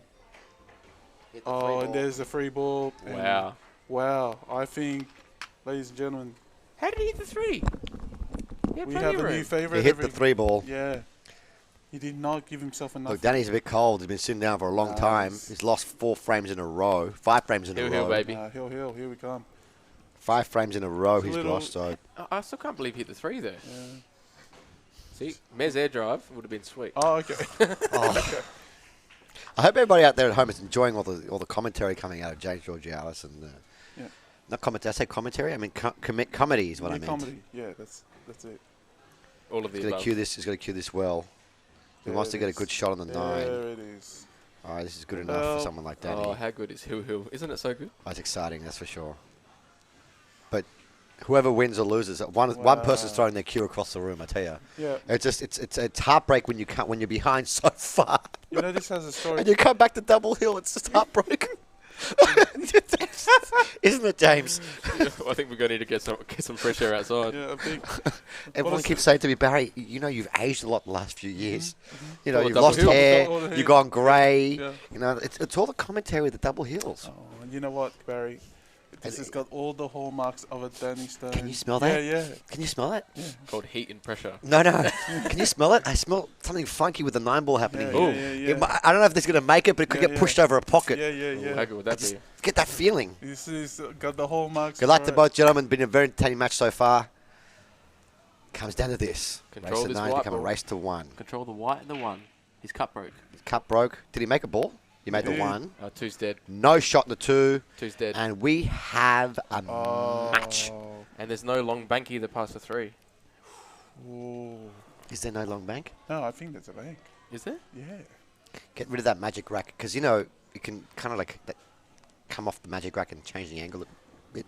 Oh, and there's the free ball. and Wow. Wow. I think, ladies and gentlemen, How did he hit the 3? He had we plenty have of a room. new favorite. He hit the 3 ball. Yeah. He did not give himself enough. Look, Danny's a bit cold. He's been sitting down for a long time. Nice. He's lost 4 frames in a row. 5 frames in a Hill, row. baby. Hill, here we come. 5 frames in a row It's a he's little- lost, so... I still can't believe he hit the 3 there. Yeah. See, Mez air drive would have been sweet. Oh, okay. Oh. I hope everybody out there at home is enjoying all the commentary coming out of James Georgialis and Yeah. not commentary. I say commentary. I mean comedy is what I New meant. comedy. Yeah, that's it. All of He's the going to above. cue this. He's going to cue this well. He There wants to it get a is. good shot on the 9. There it is. All right, this is good enough Well, for someone like Danny. Oh, how good is Hill? Isn't it so good? That's exciting, that's for sure. But whoever wins or loses, one person's Wow. throwing their cue across the room. I tell you, Yeah. it's heartbreak when you're behind so far, You know, this has a story. and you come back to double hill. It's just heartbroken, isn't it, James? I think we're going to need to get some fresh air outside. Yeah, a big. Everyone is keeps saying to me, Barry, you know you've aged a lot the last few years. You know All the you've double lost hills. hair, All the hills. you've gone grey. Yeah. You know it's all the commentary with the double hills. Oh, and you know what, Barry? This has got all the hallmarks of a Danny Stone. Can you smell that? Yeah, yeah. Can you smell that? Called heat and pressure. No. Can you smell it? I smell something funky with the 9 ball happening. Yeah, here. yeah, yeah, yeah. I don't know if this is going to make it, but it could Yeah, get yeah. pushed over a pocket. Yeah, yeah, Ooh, yeah. how good would I that just be? get that feeling. This is got the hallmarks. Good luck to for it. both gentlemen. Been a very entertaining match so far. Comes down to this. Control race to this 9 white become a ball. race to 1. Control the white and the 1. His cut broke. Cup broke. Did he make a ball? He made the did. 1. 2's dead. No shot in the 2. 2's dead. And we have a Oh. match. And there's no long bank either past the 3. Ooh. Is there no long bank? No, I think that's a bank. Is there? Yeah. Get rid of that magic rack. Because, you know, you can kind of like come off the magic rack and change the angle a bit.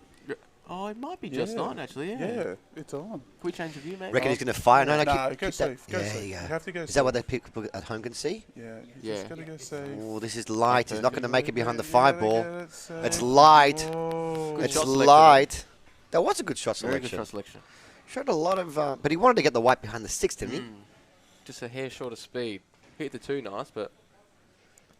Oh, it might be just Yeah. on, actually, yeah. Yeah, it's on. Can we change the view, mate? Reckon he's going to fire? No, Nah, keep go that- safe. Go yeah, safe. yeah. You have to go Is safe. that what the people at home can see? Yeah, you Yeah. just gotta go safe. Oh, this is light. He's not going to make it behind the Yeah, 5 yeah, ball. yeah, that's It's safe. light. Whoa. Good It's shot selection. light. That was a good shot Very good selection. shot selection. Showed a lot of, but he wanted to get the white behind the 6, didn't he? Just a hair short of speed. Hit the 2 nice, but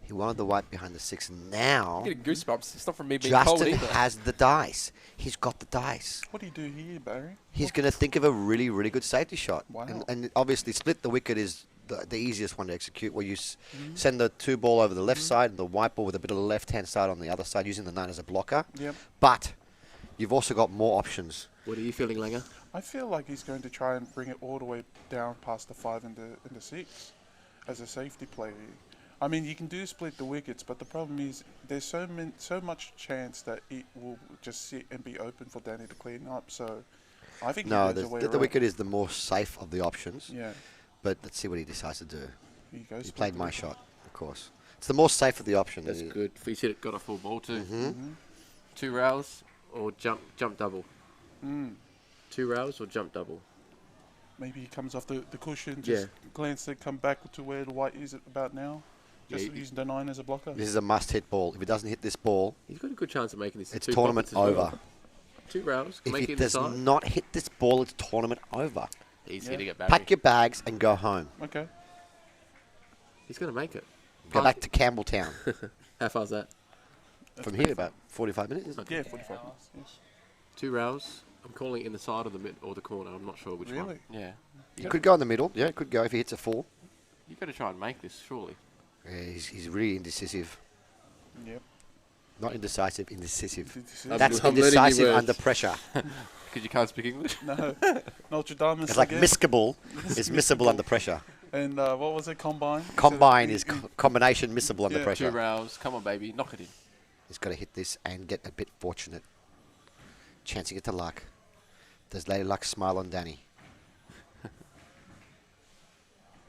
He wanted the white behind the 6. Now I'm getting goosebumps. It's not from me being cold Justin either. has the dice. He's got the dice. What do you do here, Barry? He's going to think of a really, really good safety shot. Wow. And obviously split the wicket is the easiest one to execute, where you send the 2 ball over the left side and the white ball with a bit of the left-hand side on the other side, using the 9 as a blocker. Yep. But you've also got more options. What are you feeling, Langer? I feel like he's going to try and bring it all the way down past the 5 and the 6 as a safety play. I mean, you can do split the wickets, but the problem is there's so much chance that it will just sit and be open for Danny to clean up. So I think No, he goes away the wicket is the more safe of the options. Yeah. But let's see what he decides to do. He goes He split played the my wicket. shot, of course. It's the more safe of the option. That's good. He's hit it, got a full ball too. Mm-hmm. 2 rails or jump double. Mm. 2 rails or jump double. Maybe he comes off the cushion, just glance it, come back to where the white is about now. Just using the 9 as a blocker. This is a must-hit ball. If he doesn't hit this ball, He's got a good chance of making this. it's 2 tournament pockets as well. over. 2 rails. If Make he it does inside. not hit this ball, it's tournament over. He's Yeah. hitting it, Barry. Pack your bags and go home. Okay. He's going to make it. Go back to Campbelltown. How far's that? From here, about 45 minutes. It's not Yeah, too- 45 minutes. Yeah. 2 rails. I'm calling it in the side or the mid or the corner. I'm not sure which one. Really? Yeah. He could go in the middle. Yeah, it could go if he hits a 4. You've got to try and make this, surely. Yeah, he's really indecisive. Yep. Not indecisive, indecisive. Indecisive. That's I'm learning new indecisive words. under pressure. Because you can't speak English. No. Notre Dame It's like again. missable is missable under pressure. And what was it? Combine? Combine So is combination missable under Yeah. 2 pressure. rails. Come on, baby. Knock it in. He's got to hit this and get a bit fortunate. Chancing it to luck. Does Lady Luck smile on Danny?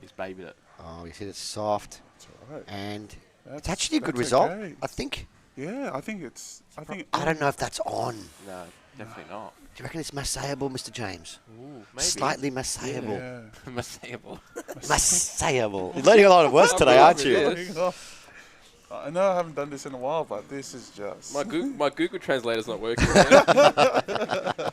He's babied it. Oh, he's hit it soft. That's all right. And it's That's- actually a good that's result, okay. I think. Yeah, I think it's. I don't know if that's on. No, definitely not. Do you reckon it's massayable, Mr. James? Ooh, maybe. Slightly massayable. Yeah. Massayable. Massayable. You're learning a lot of words today, aren't you? Yeah. I know I haven't done this in a while, but this is just. My Google Translator's not working. Man.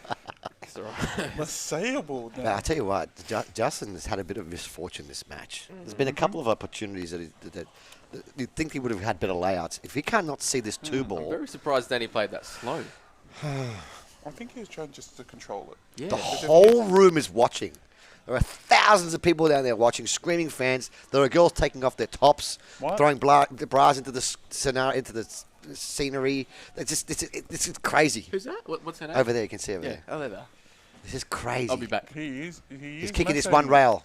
It's all right. Massayable. Now, I tell you what, Justin has had a bit of misfortune this match. There's been a couple of opportunities that you'd think he would have had better layouts. If he cannot see this 2 I'm ball, very surprised Danny played that slow. I think he was trying just to control it. Yeah. the whole room is watching. There are thousands of people down there watching, screaming fans. There are girls taking off their tops, What? throwing the bras into the scenario, into the scenery. It's is crazy. Who's that? What's her name? Over there, you can see over Yeah. there. Oh, there. This is crazy. I'll be back. He is. He's kicking this 1 massaying. rail.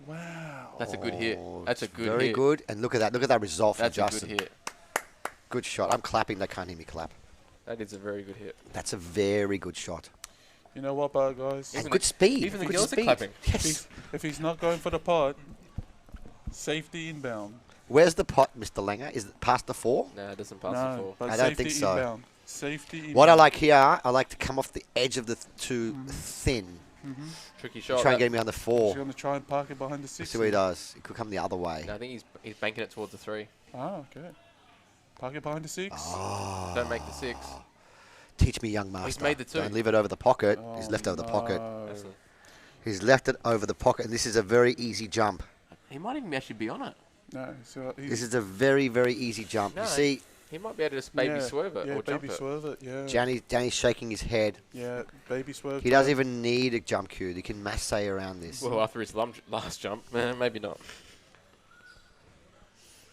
Wow. That's a good hit. Oh, That's a it's good very hit. good. And look at that. Look at that result from That's a Justin. good hit. Good shot. I'm clapping. They can't hear me clap. That is a very good hit. That's a very good shot. You know what, guys? And Even good the- speed. even the good girls are speed. clapping. Yes. If he's not going for the pot, safety inbound. Where's the pot, Mr. Langer? Is it past the 4? No, it doesn't pass No, the 4. but I don't safety think so. inbound. Safety inbound. What I like here, I like to come off the edge of the too thin. Tricky shot. Try and that- get me on the He's 4. going to try and park it behind the 6. See what he does. It could come the other way. No, I think he's banking it towards the 3. Ah, okay. Park it behind the 6. Oh, Don't make the 6. teach me, young master. made the 2. Don't leave it over the pocket. Oh, He's left over the pocket. no. That's the- He's left it over the pocket, and this is a very easy jump. He might even actually be on it. No, so This is a very, very easy jump. No, You see, He might be able to just baby swerve it yeah, or jump baby it. swerve it, yeah. Danny's shaking his head. Yeah, baby swerve. He doesn't even need a jump cue. He can massay around this. Well, after his last jump, maybe not.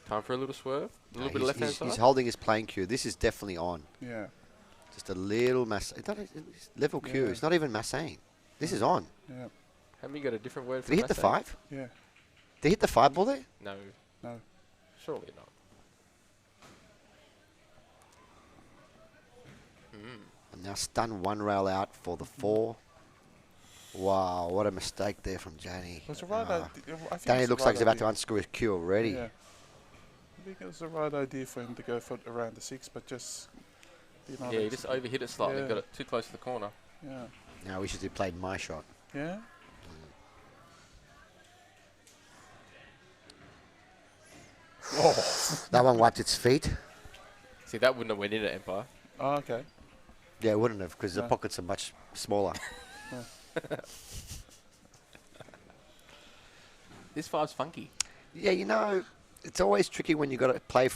Time for a little swerve. A little bit of left hand He's side. holding his playing cue. This is definitely on. Yeah, Just a little mass. It's not a level cue. Yeah. It's not even massaying. This is on. yeah, Haven't you got a different word for Did he hit the massage? 5? yeah. Did he hit the 5 ball there? No, No. surely not. And now stun 1 rail out for the 4. Wow, what a mistake there from Danny. It was the right Ah. idea. I think Danny it's the looks right like he's about to idea. unscrew his cue already. Yeah. I think it was the right idea for him to go for around the 6, but just. Yeah, he just overhit it slightly. Yeah. Got it too close to the corner. Yeah. Now we should have played my shot. Yeah. That one wiped its feet. See, that wouldn't have went into Empire. Oh, okay. Yeah, it wouldn't have because the No. pockets are much smaller. This 5's funky. Yeah, you know, it's always tricky when you got to play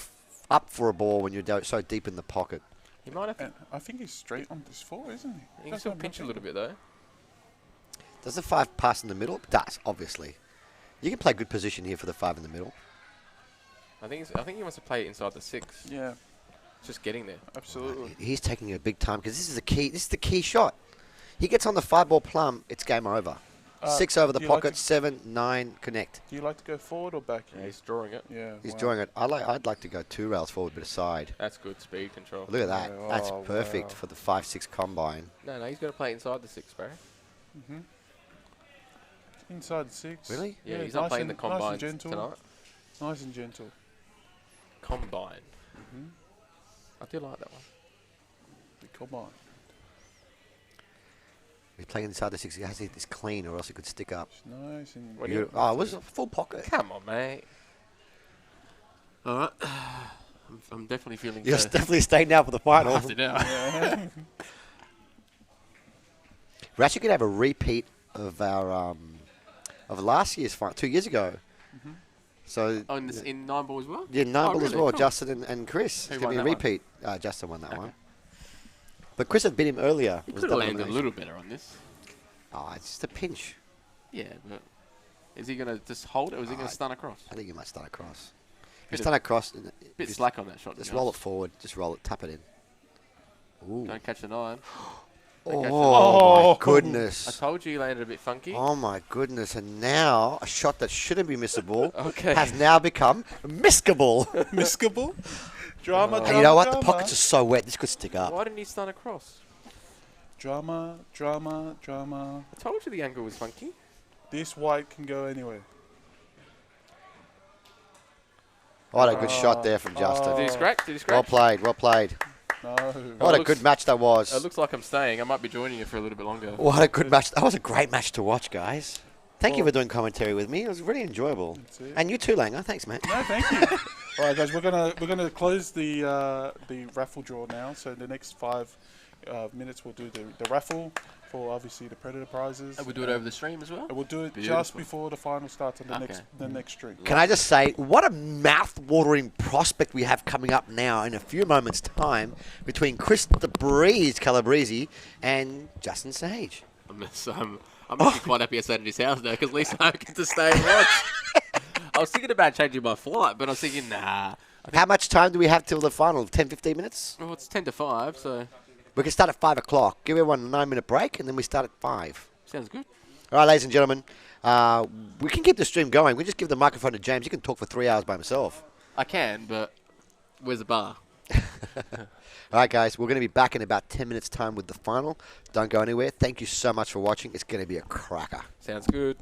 up for a ball when you're so deep in the pocket. He might have to. And I think he's straight on this 4, isn't he? He can That's still what I'm pinch a little thinking. bit though. Does the 5 pass in the middle? It does, obviously. You can play good position here for the 5 in the middle. I think he wants to play it inside the 6. Yeah, It's just getting there. absolutely. He's taking a big time because this is the key. This is the key shot. He gets on the 5-ball plum, it's game over. 6 over the do you like pocket, to- 7, 9, connect. Do you like to go forward or back? Yeah, he's drawing it. Yeah, He's wow. drawing it. I'd like to go 2 rails forward, but aside. That's good speed control. Look at that. Yeah, That's oh, perfect wow. for the 5-6 combine. No, he's got to play inside the 6, bro. Inside the 6. Really? Yeah, he's nice not playing and, the combine nice and gentle. tonight. Nice and gentle. Combine. I do like that one. The combine. He's playing inside the 6. He has to hit this clean or else he could stick up. It's nice and. What do You- you- oh, it was a full pocket. Come on, mate. All right. I'm definitely feeling. You're definitely staying now for the final. after now. We're actually going to have a repeat of our of last year's final, 2 years ago. So Oh, in 9 ball as well. yeah, 9 ball as really? well. Cool. Justin and Chris. Who It's going to won be a that one? repeat. Justin won that Okay. one. But Chris had beat him earlier. He It was could have double landed a elimination. little better on this. Oh, it's just a pinch. Yeah, but is he going to just hold it or is he going to stun across? I think you might start across. If you Bit start across, Bit just, slack on that shot. to just be roll it honest. forward. Just roll it. Tap it in. Ooh. Don't catch the 9. Oh, catch my it. I goodness. told you he landed a bit funky. Oh my goodness. And now a shot that shouldn't be missable Okay. has now become missable. Miscable? Drama, And drama, you know what? The drama. pockets are so wet. This could stick up. Why didn't he stun across? Drama, drama, drama. I told you the angle was funky. This white can go anywhere. What a good shot there from Justin. Did he scratch? Did he Well scratch? played. Well played. No. What a looks- good match that It was. looks like I'm staying. I might be joining you for a little bit longer. What a good match. That was a great match to watch, guys. Thank you Well- for doing commentary with me. It was really enjoyable. That's it. And you too, Langer. Thanks, mate. No, thank you. All right, guys, we're gonna close the raffle draw now. So in the next 5 minutes, we'll do the raffle for obviously the Predator prizes. And we'll do it over the stream as well. And we'll do it just Beautiful. before the final starts on the Okay. next stream. Can I just say, what a mouth-watering prospect we have coming up now in a few moments' time between Chris the Breeze Calabrese and Justin Sage. I'm actually quite happy I stayed at his house now because at least I get to stay and watch. I was thinking about changing my flight, but I was thinking, nah. How much time do we have till the final? 10, 15 minutes? Well, it's 10 to 5, so We can start at 5 o'clock. Give everyone a 9-minute break, and then we start at 5. sounds good. All right, ladies and gentlemen, we can keep the stream going. We just give the microphone to James. He can talk for 3 hours by himself. I can, but where's the bar? All right, guys, we're going to be back in about 10 minutes' time with the final. Don't go anywhere. Thank you so much for watching. It's going to be a cracker. Sounds good.